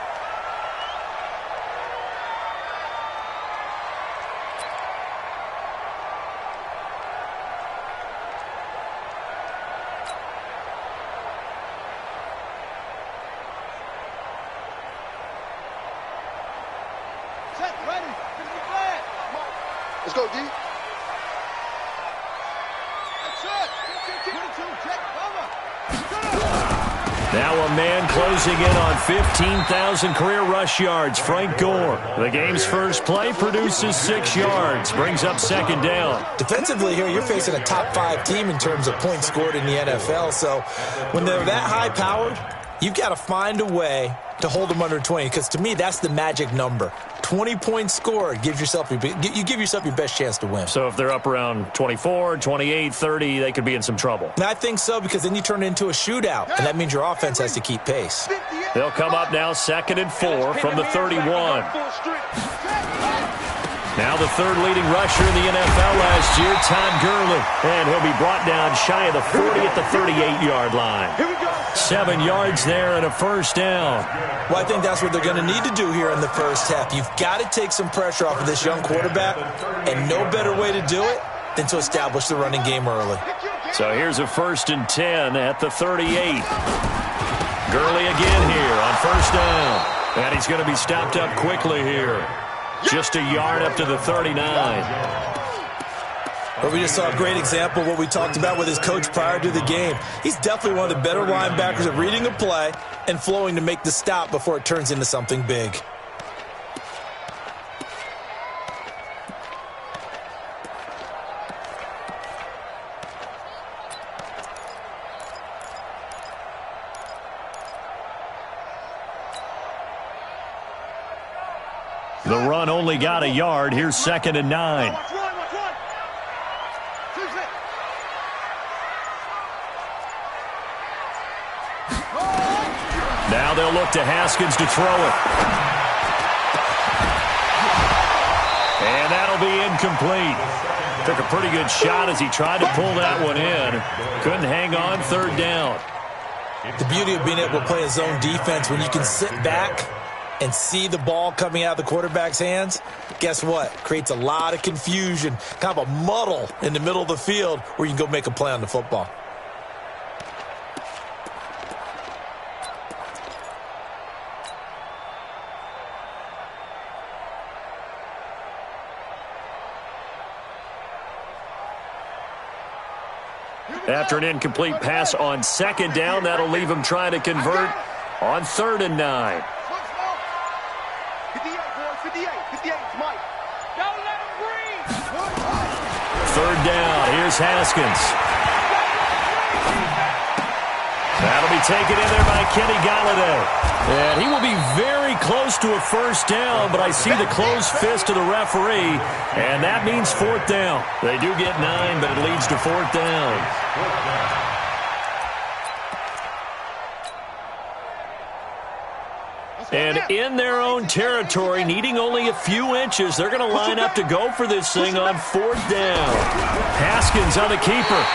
Let's go, D. That's it. Now a man closing in on 15,000 career rush yards, Frank Gore. The game's first play produces 6 yards, brings up second down. Defensively here, you're facing a top 5 team in terms of points scored in the NFL. So when they're that high-powered, you've got to find a way to hold them under 20, because to me, that's the magic number. 20 points scored, you give yourself your best chance to win. So if they're up around 24, 28, 30, they could be in some trouble. And I think so, because then you turn it into a shootout, and that means your offense has to keep pace. They'll come up now 2nd and 4 from the 31. Now the third leading rusher in the NFL last year, Todd Gurley. And he'll be brought down shy of the 40 at the 38-yard line. 7 yards there and a first down. Well, I think that's what they're going to need to do here in the first half. You've got to take some pressure off of this young quarterback, and no better way to do it than to establish the running game early. So here's a 1st and 10 at the 38. Gurley again here on first down. And he's going to be stopped up quickly here. Just a yard up to the 39. Well, we just saw a great example of what we talked about with his coach prior to the game. He's definitely one of the better linebackers at reading a play and flowing to make the stop before it turns into something big. The run only got a yard. Here's 2nd and 9. Now they'll look to Haskins to throw it. And that'll be incomplete. Took a pretty good shot as he tried to pull that one in. Couldn't hang on, 3rd down. The beauty of being able to play a zone defense when you can sit back and see the ball coming out of the quarterback's hands, guess what? Creates a lot of confusion, kind of a muddle in the middle of the field where you can go make a play on the football. After an incomplete pass on 2nd down, that'll leave him trying to convert on 3rd and 9. 3rd down. Here's Haskins. That'll be taken in there by Kenny Golladay. And he will be very close to a first down, but I see the closed fist of the referee, and that means 4th down. They do get 9, but it leads to 4th down. And in their own territory, needing only a few inches, they're going to line up to go for this thing on 4th down. Haskins on the keeper.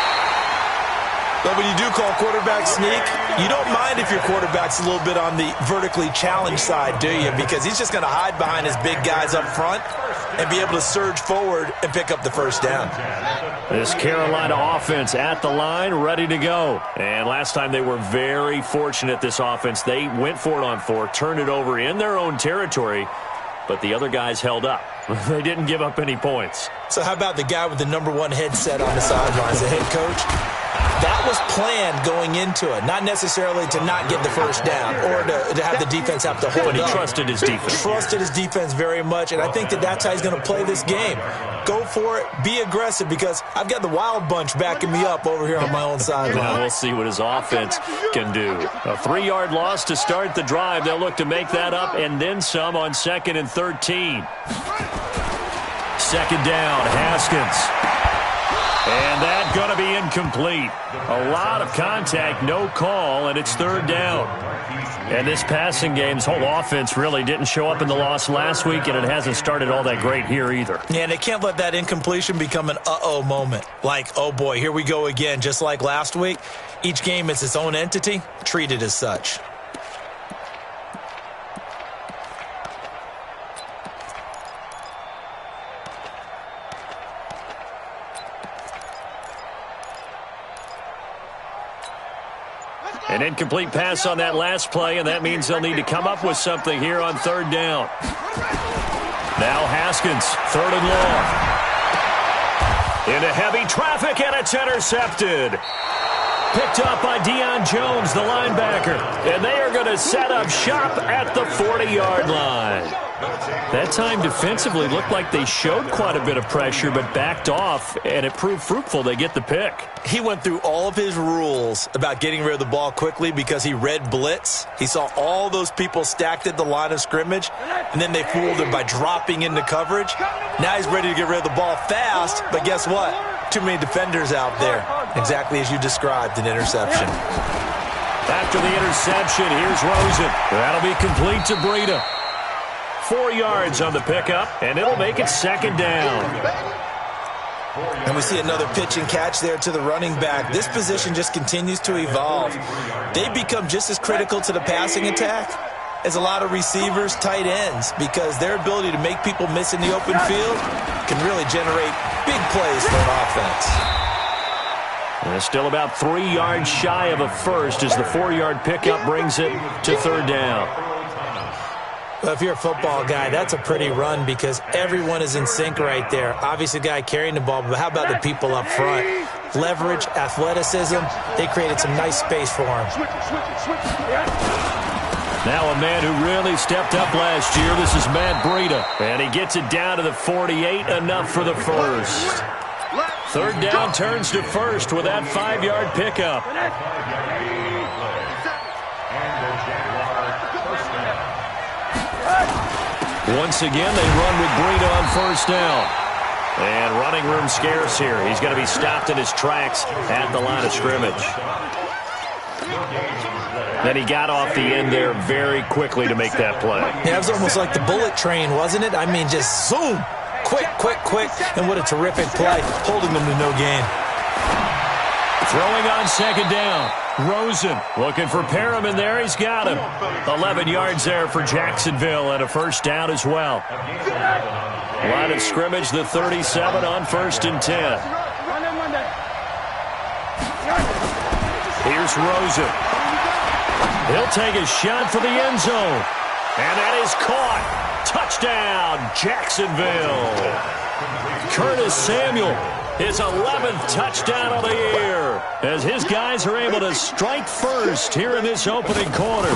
But when you do call quarterback sneak, you don't mind if your quarterback's a little bit on the vertically challenged side, do you? Because he's just going to hide behind his big guys up front and be able to surge forward and pick up the first down. This Carolina offense at the line, ready to go. And last time they were very fortunate, this offense. They went for it on 4, turned it over in their own territory, but the other guys held up. They didn't give up any points. So how about the guy with the #1 headset on the sidelines, the head coach? That was planned going into it, not necessarily to not get the first down or to have the defense have to hold But he up. trusted his defense. Trusted his defense very much, and I think that's how he's going to play this game. Go for it. Be aggressive, because I've got the Wild Bunch backing me up over here on my own sideline. Now we'll see what his offense can do. A 3-yard loss to start the drive. They'll look to make that up and then some on 2nd and 13. Second down, Haskins. And that's going to be incomplete. A lot of contact, no call, and it's 3rd down. And this passing game's whole offense really didn't show up in the loss last week, and it hasn't started all that great here either. Yeah, and they can't let that incompletion become an uh-oh moment. Like, oh boy, here we go again, just like last week. Each game is its own entity, treated as such. An incomplete pass on that last play, and that means they'll need to come up with something here on 3rd down. Now Haskins, 3rd and long. Into heavy traffic, and it's intercepted. Picked up by Deion Jones, the linebacker. And they are going to set up shop at the 40-yard line. That time defensively looked like they showed quite a bit of pressure, but backed off, and it proved fruitful. They get the pick. He went through all of his rules about getting rid of the ball quickly because he read blitz. He saw all those people stacked at the line of scrimmage, and then they fooled him by dropping into coverage. Now he's ready to get rid of the ball fast, but guess what? Too many defenders out there. Exactly as you described, an interception. After the interception, here's Rosen. That'll be complete to Breida. 4 yards on the pickup, and it'll make it 2nd down. And we see another pitch and catch there to the running back. This position just continues to evolve. They become just as critical to the passing attack as a lot of receivers, tight ends, because their ability to make people miss in the open field can really generate big plays for an offense. And it's still about 3 yards shy of a first as the 4-yard pickup brings it to 3rd down. Well, if you're a football guy, that's a pretty run because everyone is in sync right there. Obviously, the guy carrying the ball, but how about the people up front? Leverage, athleticism, they created some nice space for him. Now a man who really stepped up last year. This is Matt Breida. And he gets it down to the 48, enough for the first. 3rd down turns to first with that 5-yard pickup. Once again, they run with Breida on 1st down. And running room scarce here. He's going to be stopped in his tracks at the line of scrimmage. Then he got off the end there very quickly to make that play. Yeah, it was almost like the bullet train, wasn't it? I mean, just zoom. Quick, quick, quick. And what a terrific play, holding them to no gain. Throwing on 2nd down. Rosen looking for Perriman there. He's got him. 11 yards there for Jacksonville and a 1st down as well. Line of scrimmage, the 37 on 1st and 10. Here's Rosen. He'll take a shot for the end zone. And that is caught. Touchdown, Jacksonville. Curtis Samuel, his 11th touchdown of the year, as his guys are able to strike first here in this opening quarter.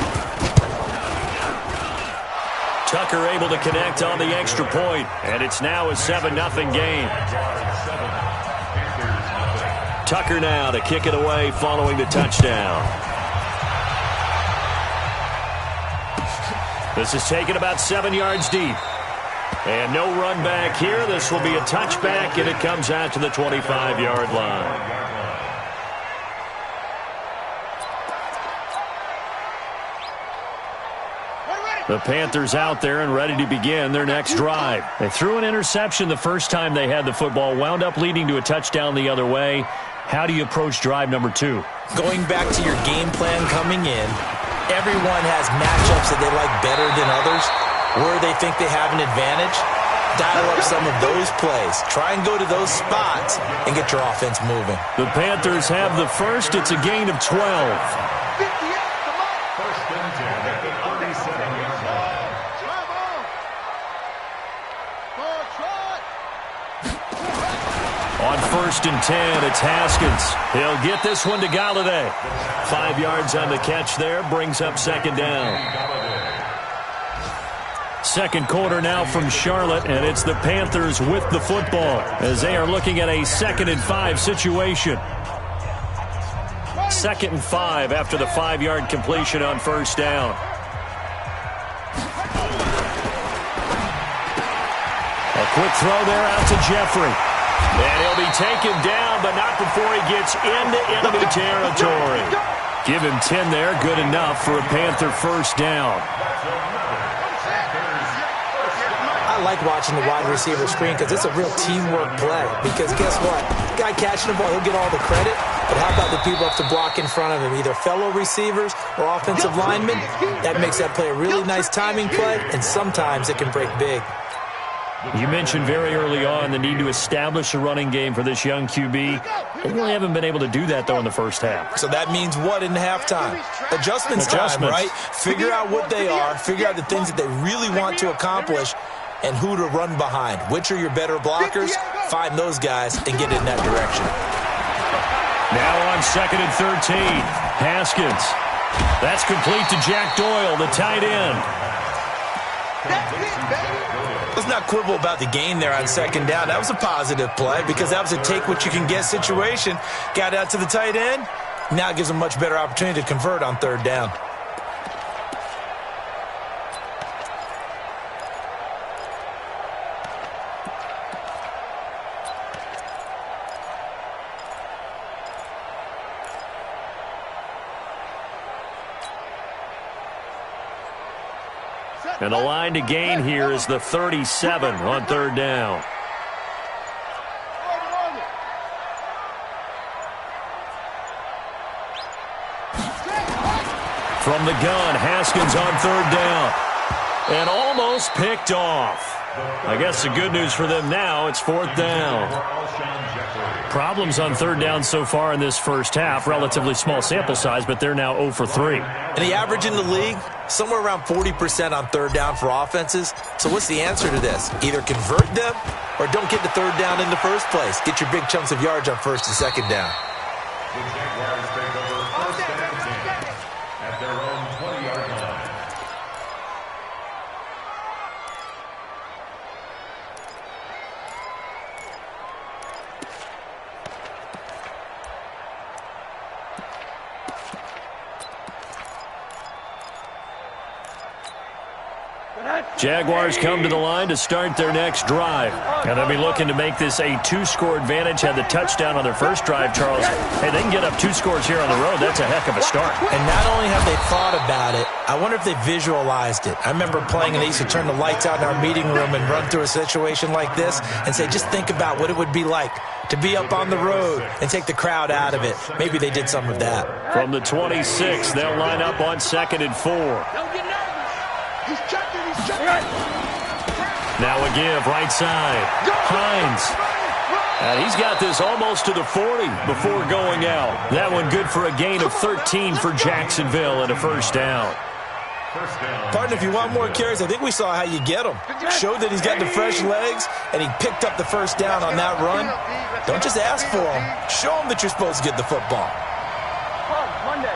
Tucker able to connect on the extra point, and it's now a 7-0 game. Tucker now to kick it away following the touchdown. This is taken about 7 yards deep. And no run back here. This will be a touchback, and it comes out to the 25-yard line. The Panthers out there and ready to begin their next drive. They threw an interception the first time they had the football, wound up leading to a touchdown the other way. How do you approach drive number 2? Going back to your game plan coming in, everyone has matchups that they like better than others, where they think they have an advantage. Dial up some of those plays. Try and go to those spots and get your offense moving. The Panthers have the first. It's a gain of 12. On 1st and 10, it's Haskins. He'll get this one to Galladay. 5 yards on the catch there, brings up 2nd down. 2nd quarter now from Charlotte, and it's the Panthers with the football as they are looking at a 2nd and 5 situation. 2nd and 5 after the 5-yard completion on 1st down. A quick throw there out to Jeffrey. And he'll be taken down, but not before he gets into enemy territory. Give him 10 there, good enough for a Panther 1st down. I like watching the wide receiver screen because it's a real teamwork play. Because guess what? The guy catching the ball, he'll get all the credit. But how about the people up to block in front of him, either fellow receivers or offensive linemen? That makes that play a really nice timing play, and sometimes it can break big. You mentioned very early on the need to establish a running game for this young QB. They really haven't been able to do that, though, in the first half. So that means what in halftime? Adjustments time, right? Figure out what they are, figure out the things that they really want to accomplish, and who to run behind. Which are your better blockers? Find those guys and get in that direction. Now on 2nd and 13, Haskins. That's complete to Jack Doyle, the tight end. Let's not quibble about the gain there on 2nd down. That was a positive play because that was a take-what-you-can-get situation. Got out to the tight end. Now it gives them a much better opportunity to convert on 3rd down. And the line to gain here is the 37 on 3rd down. From the gun, Haskins on 3rd down. And almost picked off. I guess the good news for them now, it's 4th down. Problems on 3rd down so far in this first half. Relatively small sample size, but they're now 0 for 3. And the average in the league, somewhere around 40% on 3rd down for offenses. So what's the answer to this? Either convert them or don't get the 3rd down in the first place. Get your big chunks of yards on 1st and 2nd down. The Jaguars take over 1st and 10 at their own 20-yard line. Jaguars come to the line to start their next drive. And they'll be looking to make this a 2-score advantage. Had the touchdown on their first drive, Charles. Hey, they can get up 2 scores here on the road. That's a heck of a start. And not only have they thought about it, I wonder if they visualized it. I remember playing and they used to turn the lights out in our meeting room and run through a situation like this and say, just think about what it would be like to be up on the road and take the crowd out of it. Maybe they did some of that. From the 26, they'll line up on 2nd and 4. Don't get nervous. He's checking, he's checking. Now a give, right side. Hines. And he's got this almost to the 40 before going out. That one good for a gain of 13 for Jacksonville and a 1st down. Partner, if you want more carries, I think we saw how you get them. Showed that he's got the fresh legs, and he picked up the 1st down on that run. Don't just ask for them. Show them that you're supposed to get the football. Monday.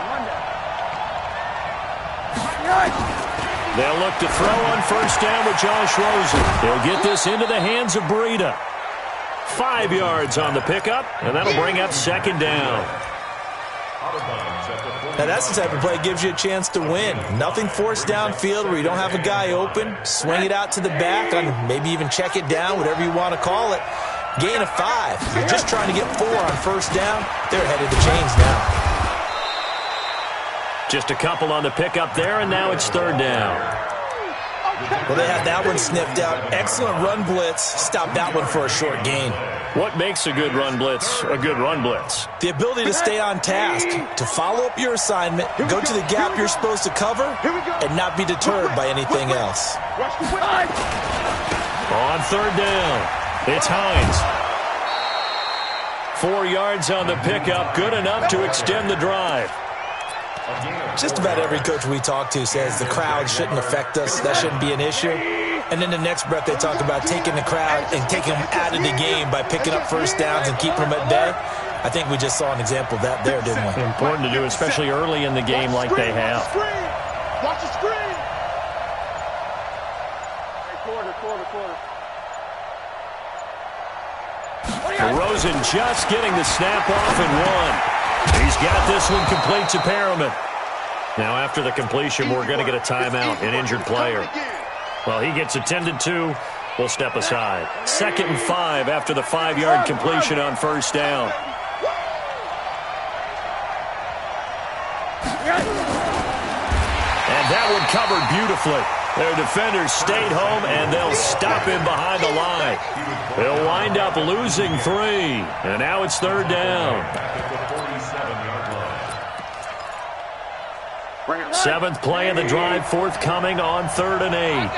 They'll look to throw on 1st down with Josh Rosen. He'll get this into the hands of Breida. 5 yards on the pickup, and that'll bring up 2nd down. Now that's the type of play that gives you a chance to win. Nothing forced downfield where you don't have a guy open. Swing it out to the back, and maybe even check it down, whatever you want to call it. Gain of 5. You're just trying to get 4 on 1st down. They're ahead of the chains now. Just a couple on the pickup there, and now it's 3rd down. Well, they had that one sniffed out. Excellent run blitz. Stop that one for a short gain. What makes a good run blitz a good run blitz? The ability to stay on task, to follow up your assignment, go to the gap you're supposed to cover, and not be deterred by anything else. On 3rd down, it's Hines. 4 yards on the pickup, good enough to extend the drive. Just about every coach we talk to says the crowd shouldn't affect us. That shouldn't be an issue. And then the next breath they talk about taking the crowd and taking them out of the game by picking up first downs and keeping them at bay. I think we just saw an example of that there, didn't we? Important to do, especially early in the game like they have. Watch the screen. Rosen just getting the snap off and one. He's got this one complete to Perriman. Now after the completion, we're going to get a timeout, an injured player. Well, he gets attended to. We'll step aside. 2nd and 5 after the 5-yard completion on first down. And that one covered beautifully. Their defenders stayed home, and they'll stop him behind the line. They'll wind up losing 3. And now it's 3rd down. 7th play of the drive forthcoming on 3rd and 8.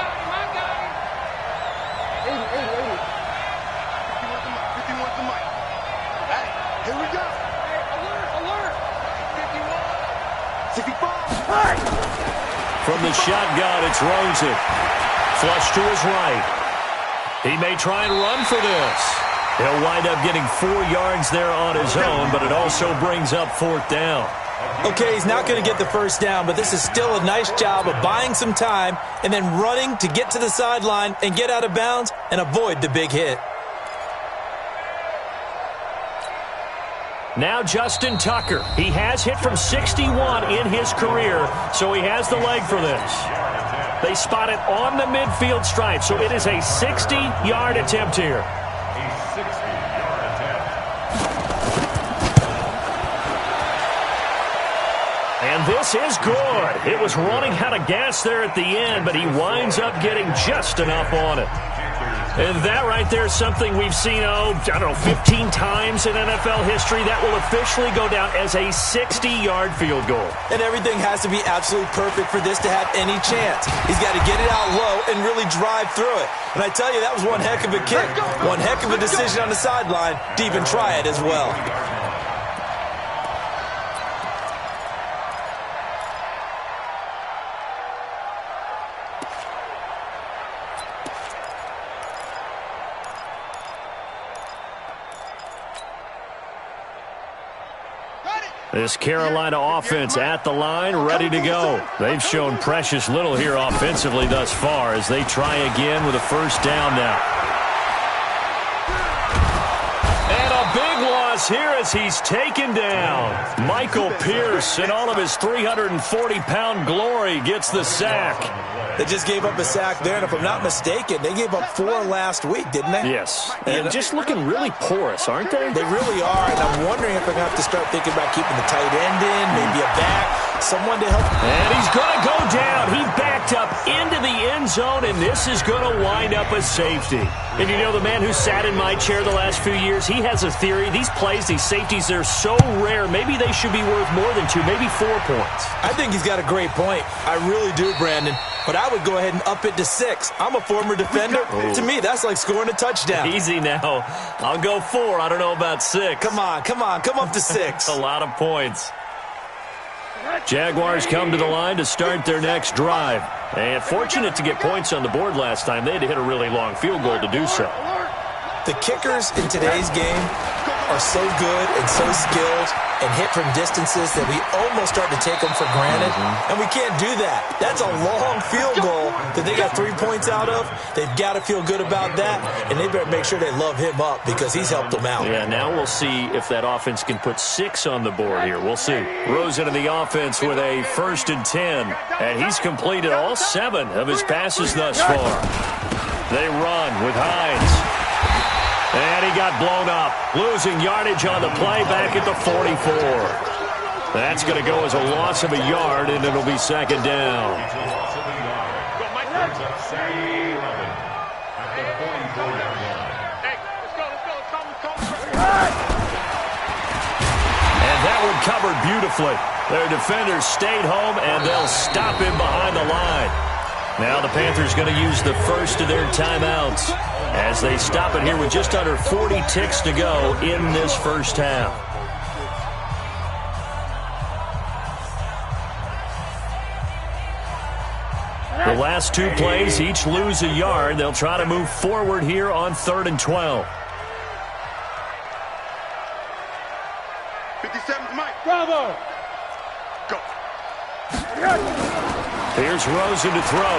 From the shotgun, it's Rosen. Flush to his right. He may try and run for this. He'll wind up getting 4 yards there on his own, but it also brings up 4th down. Okay, he's not going to get the first down, but this is still a nice job of buying some time and then running to get to the sideline and get out of bounds and avoid the big hit. Now Justin Tucker. He has hit from 61 in his career, so he has the leg for this. They spot it on the midfield stripe, so it is a 60-yard attempt here. A 60-yard attempt. And this is good. It was running out of gas there at the end, but he winds up getting just enough on it. And that right there is something we've seen, 15 times in NFL history. That will officially go down as a 60-yard field goal. And everything has to be absolutely perfect for this to have any chance. He's got to get it out low and really drive through it. And I tell you, that was one heck of a kick. One heck of a decision on the sideline to even try it as well. This Carolina offense at the line, ready to go. They've shown precious little here offensively thus far as they try again with a first down now. And a big loss here as he's taken down. Michael Pierce, in all of his 340-pound glory, gets the sack. They just gave up a sack there, and if I'm not mistaken, they gave up 4 last week, didn't they? Yes. And just looking really porous, aren't they? They really are, and I'm wondering if they're going to have to start thinking about keeping the tight end in, maybe a back, someone to help. And he's going to go down. He backed up into the end zone, and this is going to wind up a safety. And you know, the man who sat in my chair the last few years, he has a theory. These plays, these safeties, they're so rare. Maybe they should be worth more than 2, maybe 4 points. I think he's got a great point. I really do, Brandon. But I would go ahead and up it to 6. I'm a former defender. To me, that's like scoring a touchdown. Easy now. I'll go 4. I don't know about 6. Come on. Come up to 6. A lot of points. Jaguars come to the line to start their next drive. And fortunate to get points on the board last time. They had to hit a really long field goal to do so. The kickers in today's game are so good and so skilled and hit from distances that we almost start to take them for granted. And we can't do that. That's a long field goal that they got 3 points out of. They've got to feel good about that, and they better make sure they love him up because he's helped them out. Yeah, now we'll see if that offense can put 6 on the board here. We'll see. Rosen in the offense with a 1st and 10, and he's completed all 7 of his passes thus far. They run with Hines. And he got blown up, losing yardage on the play back at the 44. That's going to go as a loss of a yard, and it'll be 2nd down. And that one covered beautifully. Their defenders stayed home, and they'll stop him behind the line. Now the Panthers going to use the first of their timeouts as they stop it here with just under 40 ticks to go in this first half. The last two plays each lose a yard. They'll try to move forward here on 3rd and 12. 57, Mike. Bravo. Go. Here's Rosen to throw.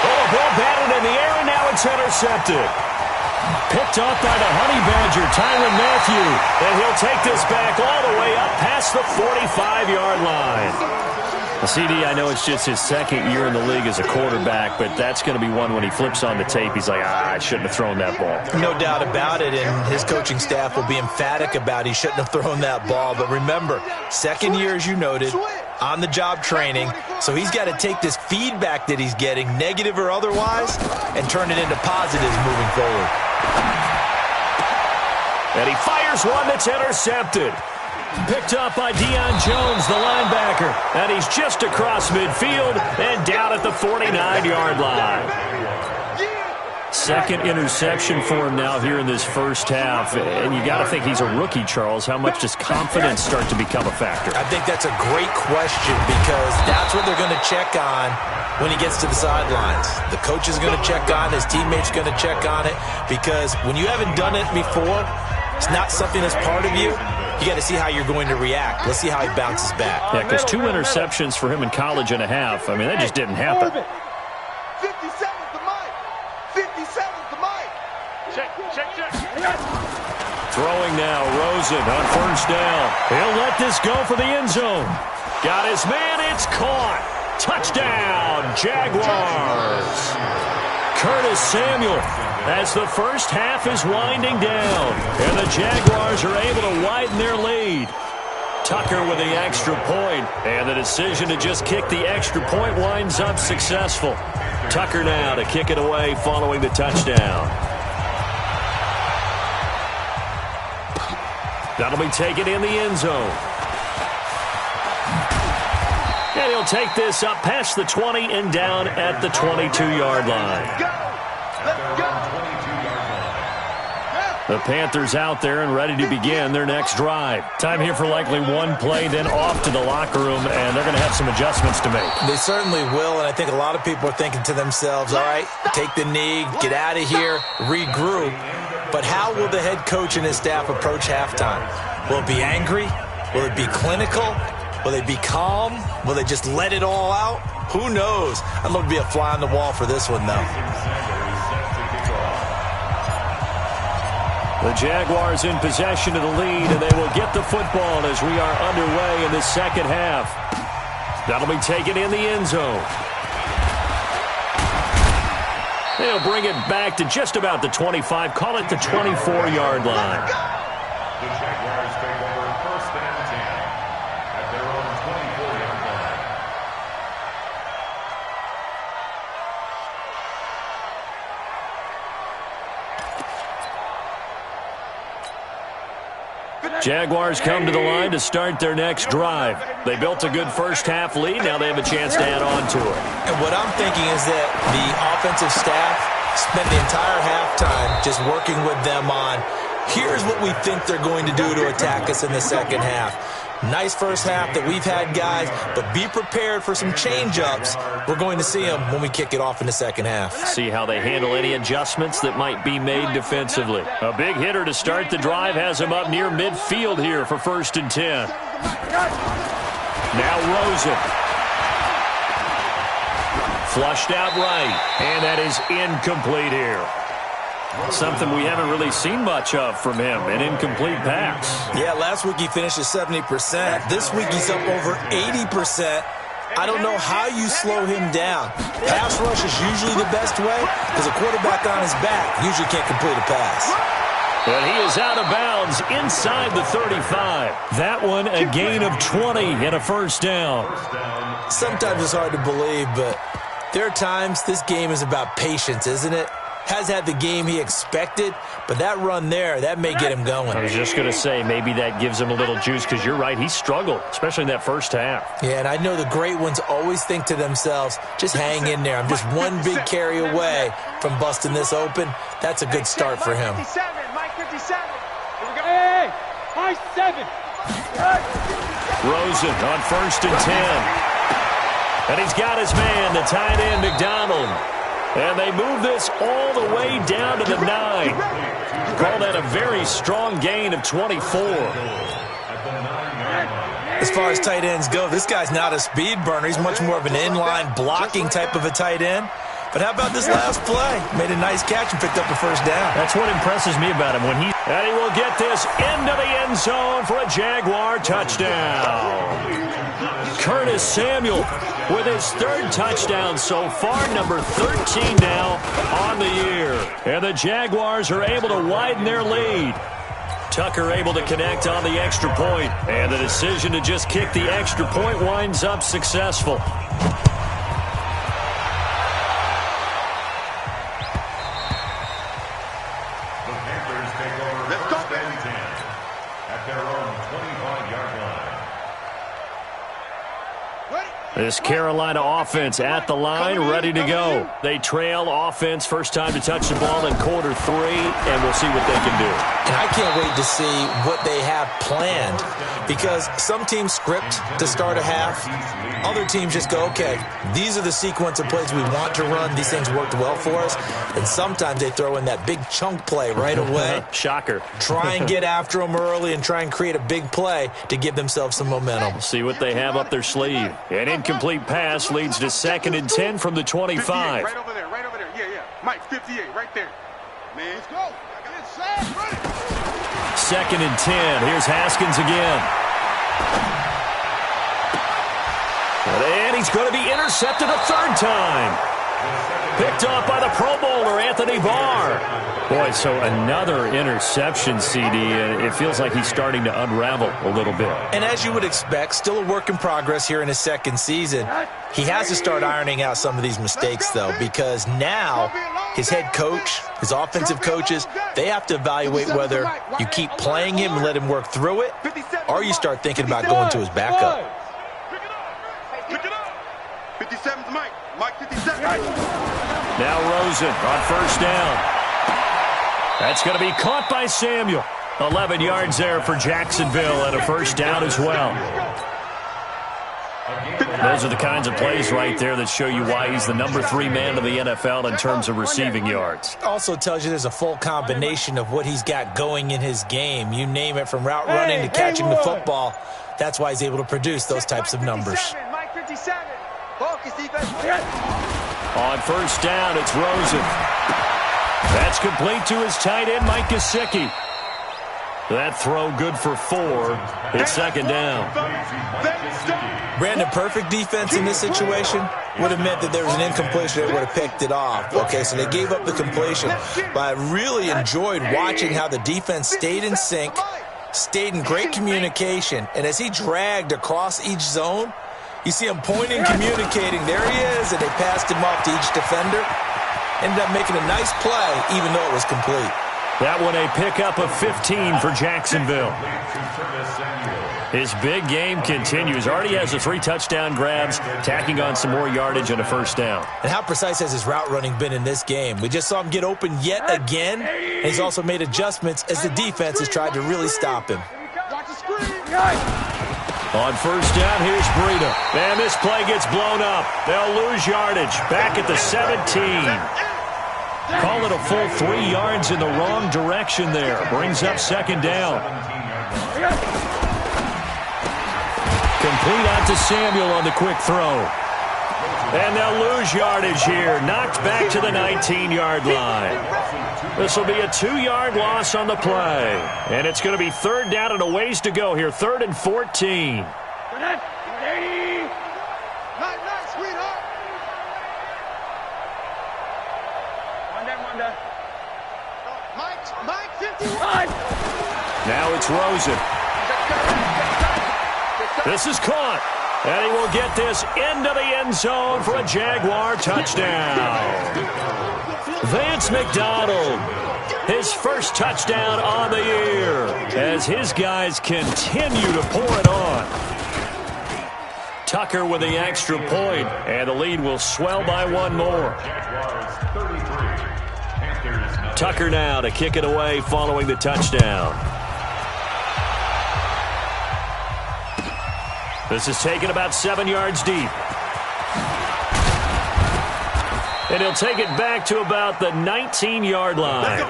Oh, ball batted in the air, and now it's intercepted. Picked off by the Honey Badger, Tyrann Mathieu. And he'll take this back all the way up past the 45-yard line. CD, I know it's just his second year in the league as a quarterback, but that's going to be one when he flips on the tape. He's like, I shouldn't have thrown that ball. No doubt about it, and his coaching staff will be emphatic about he shouldn't have thrown that ball. But remember, second year, as you noted, on-the-job training, so he's got to take this feedback that he's getting, negative or otherwise, and turn it into positives moving forward. And he fires one that's intercepted. Picked up by Deion Jones, the linebacker. And he's just across midfield and down at the 49-yard line. Second interception for him now here in this first half. And you got to think he's a rookie, Charles. How much does confidence start to become a factor? I think that's a great question because that's what they're going to check on when he gets to the sidelines. The coach is going to check on it. His teammates are going to check on it because when you haven't done it before, it's not something that's part of you. You got to see how you're going to react. Let's see how he bounces back. Yeah, because 2 interceptions for him in college and a half. I mean, that just didn't happen. 57's the mic. 57's the mic. Check. Throwing now, Rosen on first down. He'll let this go for the end zone. Got his man, it's caught. Touchdown, Jaguars. Curtis Samuel as the first half is winding down. And the Jaguars are able to widen their lead. Tucker with the extra point. And the decision to just kick the extra point winds up successful. Tucker now to kick it away following the touchdown. That'll be taken in the end zone. And he'll take this up past the 20 and down at the 22-yard line. The Panthers out there and ready to begin their next drive. Time here for likely one play, then off to the locker room, and they're going to have some adjustments to make. They certainly will, and I think a lot of people are thinking to themselves, all right, take the knee, get out of here, regroup. But how will the head coach and his staff approach halftime? Will it be angry? Will it be clinical? Will they be calm? Will they just let it all out? Who knows? I'd love to be a fly on the wall for this one, though. The Jaguars in possession of the lead, and they will get the football as we are underway in the second half. That'll be taken in the end zone. They'll bring it back to just about the 25, call it the 24-yard line. The Jaguars take over first and 10 at their own 24-yard line. Jaguars come to the line to start their next drive. They built a good first-half lead. Now they have a chance to add on to it. And what I'm thinking is that the offensive staff spent the entire halftime just working with them on, here's what we think they're going to do to attack us in the second half. Nice first half that we've had, guys, but be prepared for some change-ups. We're going to see them when we kick it off in the second half. See how they handle any adjustments that might be made defensively. A big hitter to start the drive has him up near midfield here for first and 10. Now Rosen. Flushed out right, and that is incomplete here. Something we haven't really seen much of from him, an incomplete pass. Yeah, last week he finished at 70%. This week he's up over 80%. I don't know how you slow him down. Pass rush is usually the best way because a quarterback on his back usually can't complete a pass. But he is out of bounds inside the 35. That one a gain of 20 and a first down. Sometimes it's hard to believe, but there are times this game is about patience, isn't it? Has had the game he expected, but that run there, that may get him going. I was just going to say, maybe that gives him a little juice because you're right, he struggled, especially in that first half. Yeah, and I know the great ones always think to themselves, just hang in there. I'm just one big carry away from busting this open. That's a good start for him. Mike 57. Here we go. Hey, Mike 7. Rosen on 1st and 10. And he's got his man, the tight end, McDonald. And they move this all the way down to the 9. Call that a very strong gain of 24. As far as tight ends go, this guy's not a speed burner. He's much more of an inline blocking type of a tight end. But how about this last play? Made a nice catch and picked up the first down. That's what impresses me about him. And he will get this into the end zone for a Jaguar touchdown. Curtis Samuel with his 3rd touchdown so far, number 13 now on the year. And the Jaguars are able to widen their lead. Tucker able to connect on the extra point. And the decision to just kick the extra point winds up successful. This Carolina offense at the line, ready to go. They trail offense, first time to touch the ball in quarter 3, and we'll see what they can do. And I can't wait to see what they have planned, because some teams script to start a half. Other teams just go, okay, these are the sequence of plays we want to run. These things worked well for us. And sometimes they throw in that big chunk play right away. Shocker. Try and get after them early and try and create a big play to give themselves some momentum. See what they have up their sleeve. An incomplete pass leads to 2nd and 10 from the 25. Right over there, yeah. Mike, 58, right there. Man, let's go. Inside, run it. 2nd and 10. Here's Haskins again. And he's going to be intercepted a 3rd time. Picked off by the Pro Bowler, Anthony Barr. Boy, so another interception, CD, and it feels like he's starting to unravel a little bit. And as you would expect, still a work in progress here in his 2nd season. He has to start ironing out some of these mistakes, though, because now his head coach, his offensive coaches, they have to evaluate whether you keep playing him and let him work through it, or you start thinking about going to his backup. Pick it up. 57's Mike. Mike 57. Now Rosen on 1st down. That's going to be caught by Samuel. 11 yards there for Jacksonville and a 1st down as well. Those are the kinds of plays right there that show you why he's the number 3 man in the NFL in terms of receiving yards. Also tells you there's a full combination of what he's got going in his game. You name it, from route running to catching the football. That's why he's able to produce those types of numbers. Mike 57. Focus defense. On 1st down, it's Rosen. That's complete to his tight end, Mike Gesicki. That throw good for 4. It's 2nd down. Brandon, perfect defense in this situation would have meant that there was an incompletion that would have picked it off. Okay, so they gave up the completion. But I really enjoyed watching how the defense stayed in sync, stayed in great communication, and as he dragged across each zone, you see him pointing, communicating. There he is, and they passed him off to each defender. Ended up making a nice play, even though it was complete. That one a pickup of 15 for Jacksonville. His big game continues. Already has the 3 touchdown grabs, tacking on some more yardage and a 1st down. And how precise has his route running been in this game? We just saw him get open yet again, and he's also made adjustments as the defense has tried to really stop him. On 1st down, here's Breida. And this play gets blown up. They'll lose yardage. Back at the 17. Call it a full 3 yards in the wrong direction there. Brings up 2nd down. Complete out to Samuel on the quick throw. And they'll lose yardage here. Knocked back to the 19-yard line. This will be a 2-yard loss on the play. And it's going to be 3rd down and a ways to go here. 3rd and 14. Mike 51. Now it's Rosen. This is caught. And he will get this into the end zone for a Jaguar touchdown. Vance McDonald, his 1st touchdown on the year, as his guys continue to pour it on. Tucker with the extra point, and the lead will swell by 1 more. Tucker now to kick it away following the touchdown. This is taken about 7 yards deep. And he'll take it back to about the 19-yard line.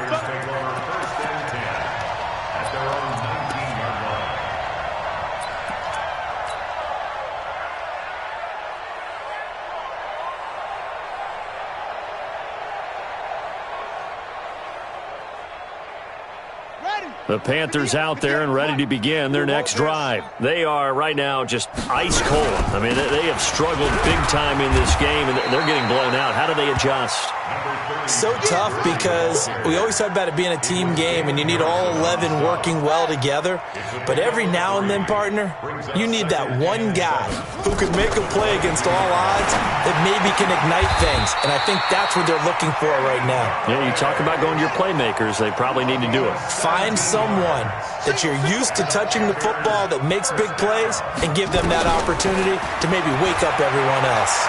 The Panthers out there and ready to begin their next drive. They are right now just ice cold. I mean, they have struggled big time in this game, and they're getting blown out. How do they adjust? So tough because we always talk about it being a team game, and you need all 11 working well together. But every now and then, partner, you need that one guy who can make a play against all odds that maybe can ignite things. And I think that's what they're looking for right now. Yeah, you talk about going to your playmakers. They probably need to do it. Find someone that you're used to touching the football that makes big plays and give them that opportunity to maybe wake up everyone else.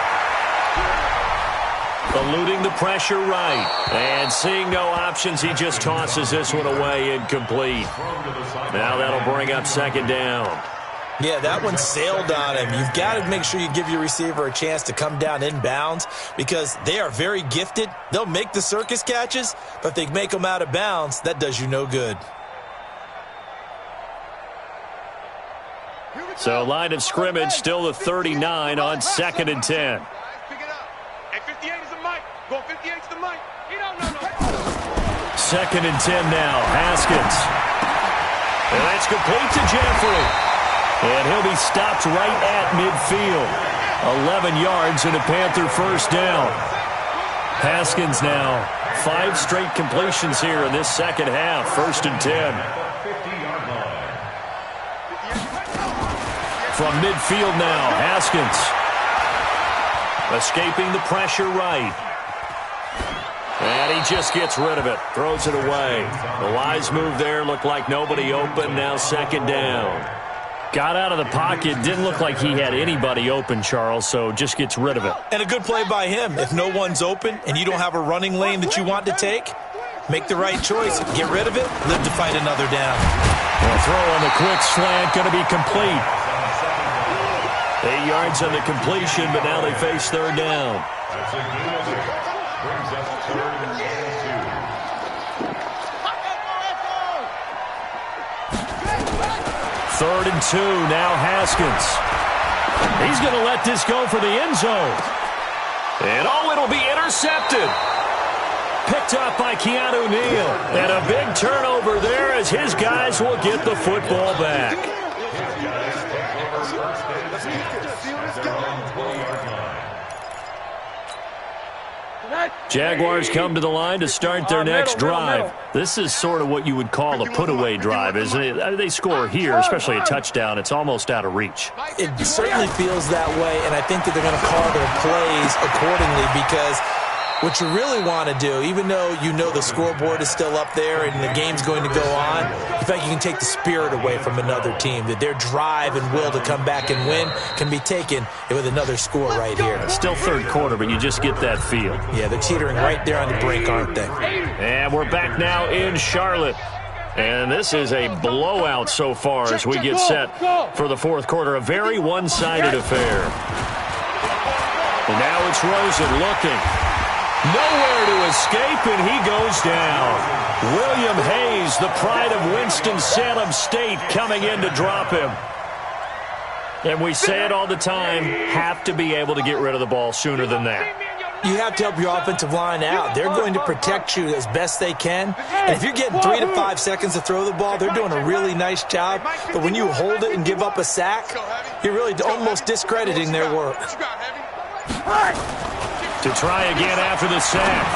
Eluding the pressure right. And seeing no options, he just tosses this one away incomplete. Now that'll bring up second down. Yeah, that one sailed on him. You've got to make sure you give your receiver a chance to come down inbounds because they are very gifted. They'll make the circus catches, but if they make them out of bounds, that does you no good. So line of scrimmage still the 39 on 2nd and 10. Hey, 58 is the mic. Go 58 to the mic. Second and 10 now. Haskins. And that's complete to Jeffrey. And he'll be stopped right at midfield. 11 yards and a Panther first down. Haskins now 5 straight completions here in this second half. 1st and 10. From midfield now, Haskins. Escaping the pressure right. And he just gets rid of it. Throws it away. The wise move there. Looked like nobody open. Now second down. Got out of the pocket. Didn't look like he had anybody open, Charles, so just gets rid of it. And a good play by him. If no one's open and you don't have a running lane that you want to take, make the right choice. Get rid of it. Live to fight another down. The throw on the quick slant going to be complete. 8 yards on the completion, but now they face third down. That's a gain of 6. Brings us 3rd and 2. 3rd and 2, now Haskins. He's going to let this go for the end zone. And it'll be intercepted. Picked up by Keanu Neal. And a big turnover there as his guys will get the football back. Jaguars come to the line to start their next drive. This is sort of what you would call a put-away drive, isn't it? They score here, especially a touchdown. It's almost out of reach. It certainly feels that way, and I think that they're going to call their plays accordingly because what you really want to do, even though you know the scoreboard is still up there and the game's going to go on, in fact, you can take the spirit away from another team, that their drive and will to come back and win can be taken with another score right here. Still third quarter, but you just get that feel. Yeah, they're teetering right there on the brink, aren't they? And we're back now in Charlotte. And this is a blowout so far as we get set for the fourth quarter. A very one-sided affair. And now it's Rosen looking. Nowhere to escape, and he goes down. William Hayes, the pride of Winston-Salem State, coming in to drop him. And we say it all the time, have to be able to get rid of the ball sooner than that. You have to help your offensive line out. They're going to protect you as best they can. And if you're getting 3 to 5 seconds to throw the ball, they're doing a really nice job. But when you hold it and give up a sack, you're really almost discrediting their work. To try again after the sack.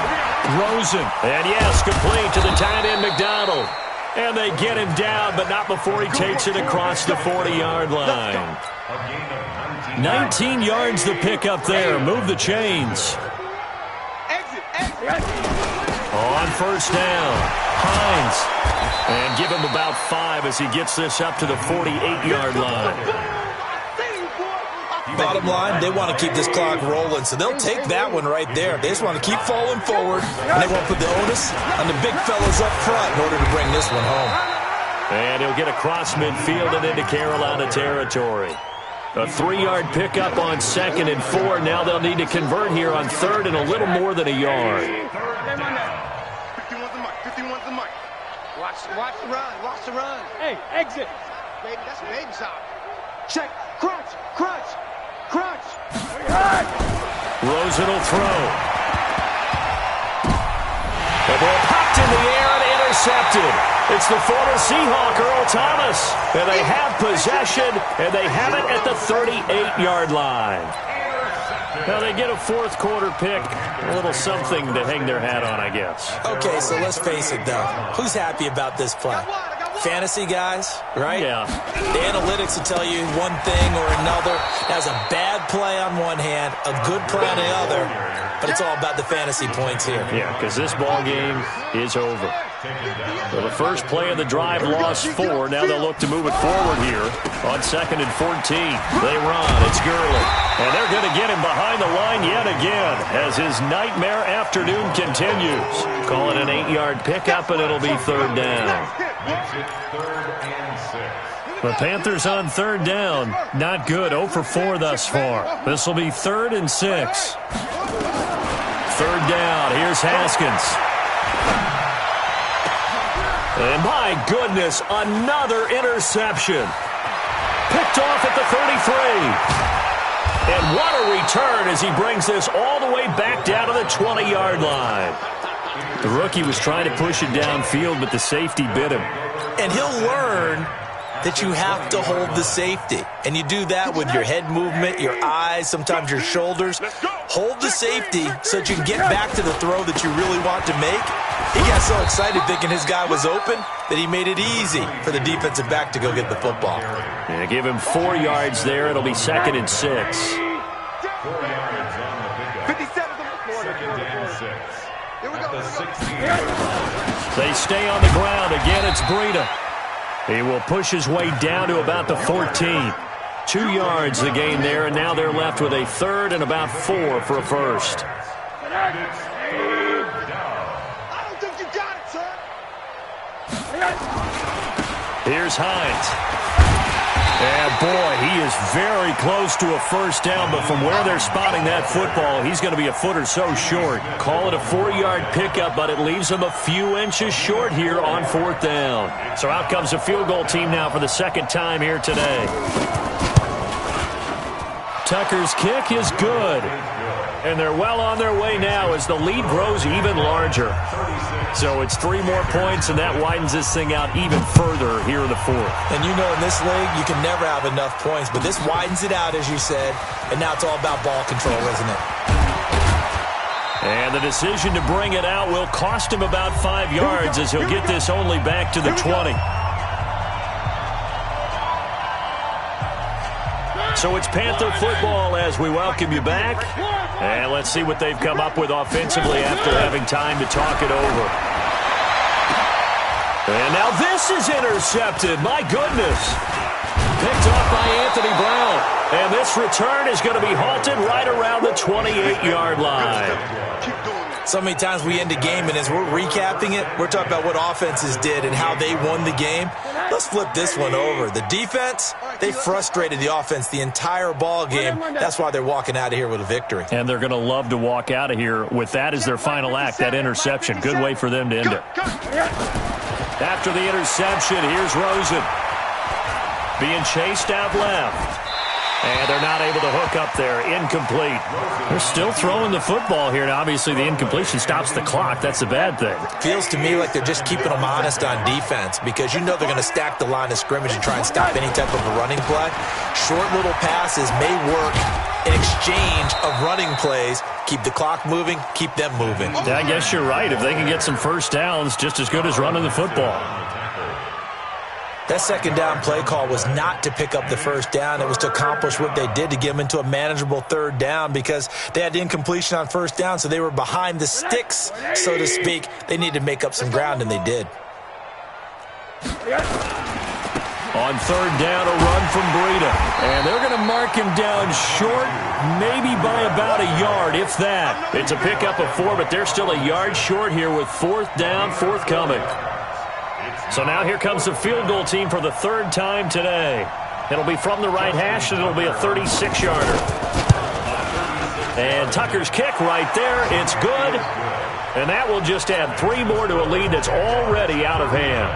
Rosen. And yes, complete to the tight end McDonald. And they get him down, but not before he takes it across the 40-yard line. 19 yards the pick up there. Move the chains. On first down, Hines. And give him about 5 as he gets this up to the 48-yard line. Bottom line, they want to keep this clock rolling, so they'll take that one right there. They just want to keep falling forward, and they want to put the onus on the big fellas up front in order to bring this one home. And he'll get across midfield and into Carolina territory. A 3-yard pickup on 2nd and 4. Now they'll need to convert here on 3rd and a little more than a yard. 51's the mic. 51's the mic. Watch the run. Watch the run. Hey, exit. Baby, that's baby shot. Check. Crunch. Crunch. Crunch. Rosen will throw. The ball popped in the air and intercepted. It's the former Seahawk, Earl Thomas. And they have possession, and they have it at the 38-yard line. Now they get a 4th quarter pick. A little something to hang their hat on, I guess. Okay, so let's face it, though. Who's happy about this play? Fantasy guys, right? Yeah. The analytics will tell you one thing or another. That's a bad play on one hand, a good play on the other, but it's all about the fantasy points here. Yeah, because this ball game is over. So the first play of the drive lost 4. Now they'll look to move it forward here on 2nd and 14. They run. It's Gurley. And they're going to get him behind the line yet again as his nightmare afternoon continues. Call it an 8-yard pickup, and it'll be 3rd down. The Panthers on 3rd down. Not good. 0 for 4 thus far. This will be 3rd and 6. 3rd down. Here's Haskins. And my goodness, another interception. Picked off at the 33. And what a return as he brings this all the way back down to the 20-yard line. The rookie was trying to push it downfield, but the safety bit him. And he'll learn that you have to hold the safety. And you do that with your head movement, your eyes, sometimes your shoulders. Hold the safety so that you can get back to the throw that you really want to make. He got so excited thinking his guy was open that he made it easy for the defensive back to go get the football. Yeah, give him 4 yards there. It'll be 2nd and 6. 4 yards on the pickup. 57 2nd and 6. Here we go. The 16. They stay on the ground. Again, it's Breida. He will push his way down to about the 14. 2 yards the gain there, and now they're left with a 3rd and about 4 for a first. Here's Hines. And boy, he is very close to a first down, but from where they're spotting that football, he's going to be a foot or so short. Call it a 4-yard pickup, but it leaves him a few inches short here on 4th down. So out comes the field goal team now for the 2nd time here today. Tucker's kick is good. And they're well on their way now as the lead grows even larger. So it's 3 more points, and that widens this thing out even further here in the 4th. And you know in this league, you can never have enough points, but this widens it out, as you said, and now it's all about ball control, isn't it? And the decision to bring it out will cost him about 5 yards as he'll get this only back to the 20. So it's Panther football as we welcome you back. And let's see what they've come up with offensively after having time to talk it over. And now this is intercepted. My goodness. Picked off by Anthony Brown. And this return is going to be halted right around the 28-yard line. So many times we end a game, and as we're recapping it, we're talking about what offenses did and how they won the game. Let's flip this one over. The defense, they frustrated the offense the entire ball game. That's why they're walking out of here with a victory. And they're going to love to walk out of here with that as their final act, that interception. Good way for them to end it. After the interception, here's Rosen. Being chased out left. And they're not able to hook up there. Incomplete. They're still throwing the football here. And obviously, the incompletion stops the clock. That's a bad thing. Feels to me like they're just keeping them honest on defense because you know they're going to stack the line of scrimmage and try and stop any type of a running play. Short little passes may work in exchange of running plays. Keep the clock moving, keep them moving. Yeah, I guess you're right. If they can get some first downs, just as good as running the football. That 2nd down play call was not to pick up the first down. It was to accomplish what they did to get them into a manageable 3rd down because they had the incompletion on first down, so they were behind the sticks, so to speak. They needed to make up some ground, and they did. On 3rd down, a run from Breida. And they're going to mark him down short, maybe by about a yard, if that. It's a pickup of 4, but they're still a yard short here with 4th down, forthcoming. So now here comes the field goal team for the 3rd time today. It'll be from the right hash, and it'll be a 36-yarder. And Tucker's kick right there. It's good. And that will just add 3 more to a lead that's already out of hand.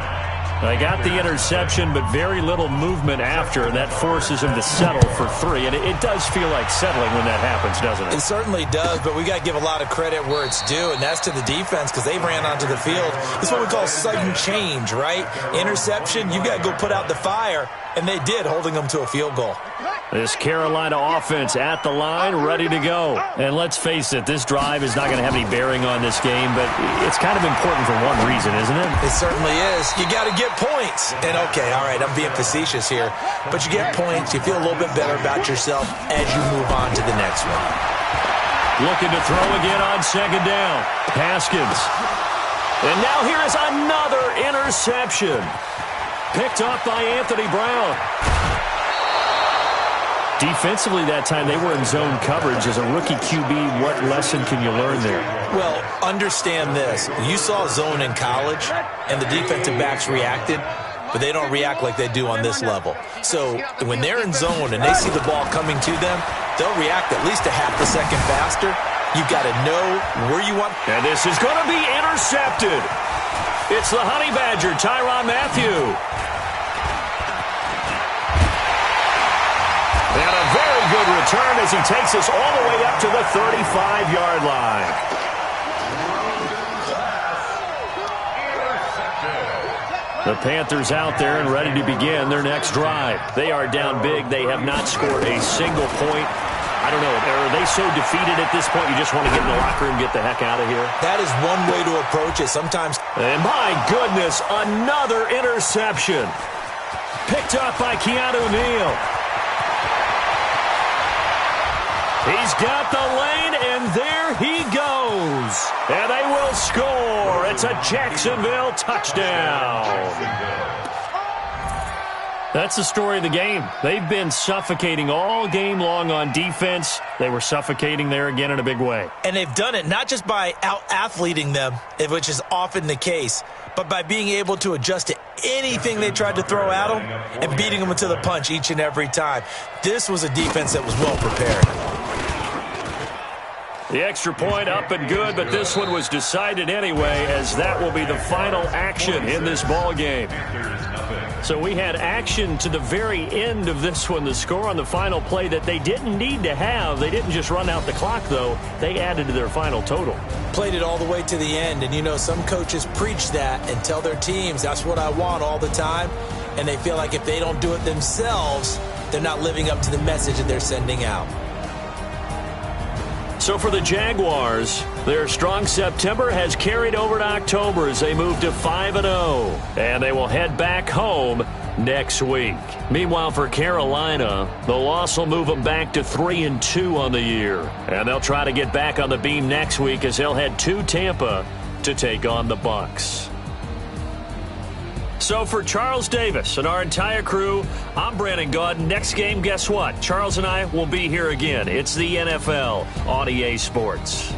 They got the interception, but very little movement after, and that forces him to settle for 3. And it does feel like settling when that happens, doesn't it? It certainly does, but we got to give a lot of credit where it's due, and that's to the defense because they ran onto the field. It's what we call sudden change, right? Interception, you got to go put out the fire, and they did, holding them to a field goal. This Carolina offense at the line, ready to go. And let's face it, this drive is not going to have any bearing on this game, but it's kind of important for one reason, isn't it? It certainly is. You got to get points. And, okay, all right, I'm being facetious here, but you get points, you feel a little bit better about yourself as you move on to the next one. Looking to throw again on second down. Haskins. And now here is another interception. Picked up by Anthony Brown. Defensively that time, they were in zone coverage. As a rookie QB, what lesson can you learn there? Well, understand this. You saw zone in college, and the defensive backs reacted, but they don't react like they do on this level. So when they're in zone and they see the ball coming to them, they'll react at least a half a second faster. You've got to know where you want. And this is going to be intercepted. It's the Honey Badger, Tyrann Mathieu. And a very good return as he takes us all the way up to the 35-yard line. The Panthers out there and ready to begin their next drive. They are down big. They have not scored a single point. I don't know. Are they so defeated at this point you just want to get in the locker room and get the heck out of here? That is one way to approach it. Sometimes. And my goodness, another interception. Picked up by Keanu Neal. He's got the lane, and there he goes. And they will score. It's a Jacksonville touchdown. That's the story of the game. They've been suffocating all game long on defense. They were suffocating there again in a big way. And they've done it not just by out-athleting them, which is often the case, but by being able to adjust to anything they tried to throw at them and beating them to the punch each and every time. This was a defense that was well prepared. The extra point up and good, but this one was decided anyway, as that will be the final action in this ball game. So we had action to the very end of this one, the score on the final play that they didn't need to have. They didn't just run out the clock, though. They added to their final total. Played it all the way to the end, and you know, some coaches preach that and tell their teams, that's what I want all the time, and they feel like if they don't do it themselves, they're not living up to the message that they're sending out. So for the Jaguars, their strong September has carried over to October as they move to 5-0. And they will head back home next week. Meanwhile, for Carolina, the loss will move them back to 3-2 on the year. And they'll try to get back on the beam next week as they'll head to Tampa to take on the Bucs. So for Charles Davis and our entire crew, I'm Brandon Gaudin. Next game, guess what? Charles and I will be here again. It's the NFL on EA Sports.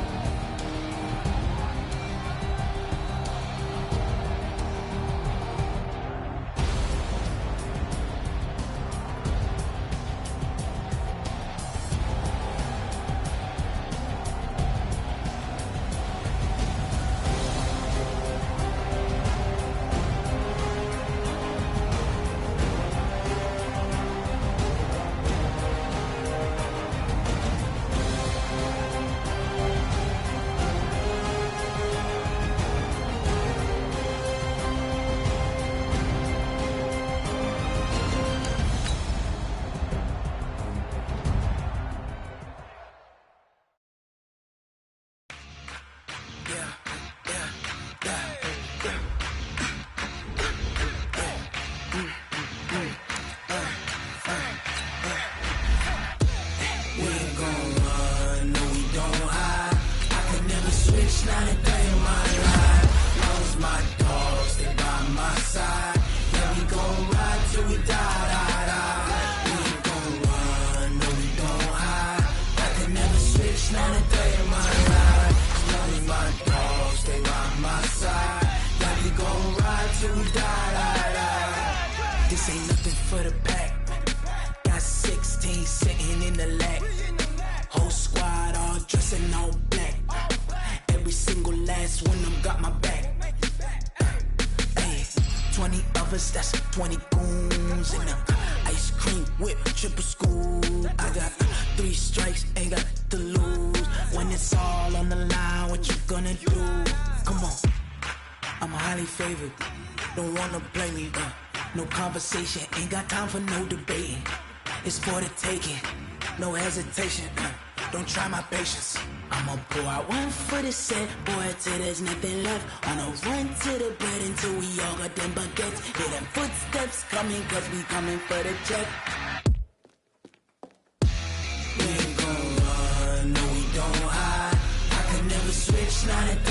Just when I'm got my back. Hey, 20 of us, that's 20 goons. And ice cream whip, triple scoop. I got 3 strikes, ain't got to lose. When it's all on the line, what you gonna do? Come on, I'm highly favored. Don't wanna blame me, no conversation, ain't got time for no debating. It's for the taking, no hesitation. Don't try my patience. I'ma pour out one for the set, boy, till there's nothing left. On a run to the bed until we all got them baguettes. Hear them footsteps coming, cause we coming for the check. We ain't gon' run, no we don't hide. I could never switch, not at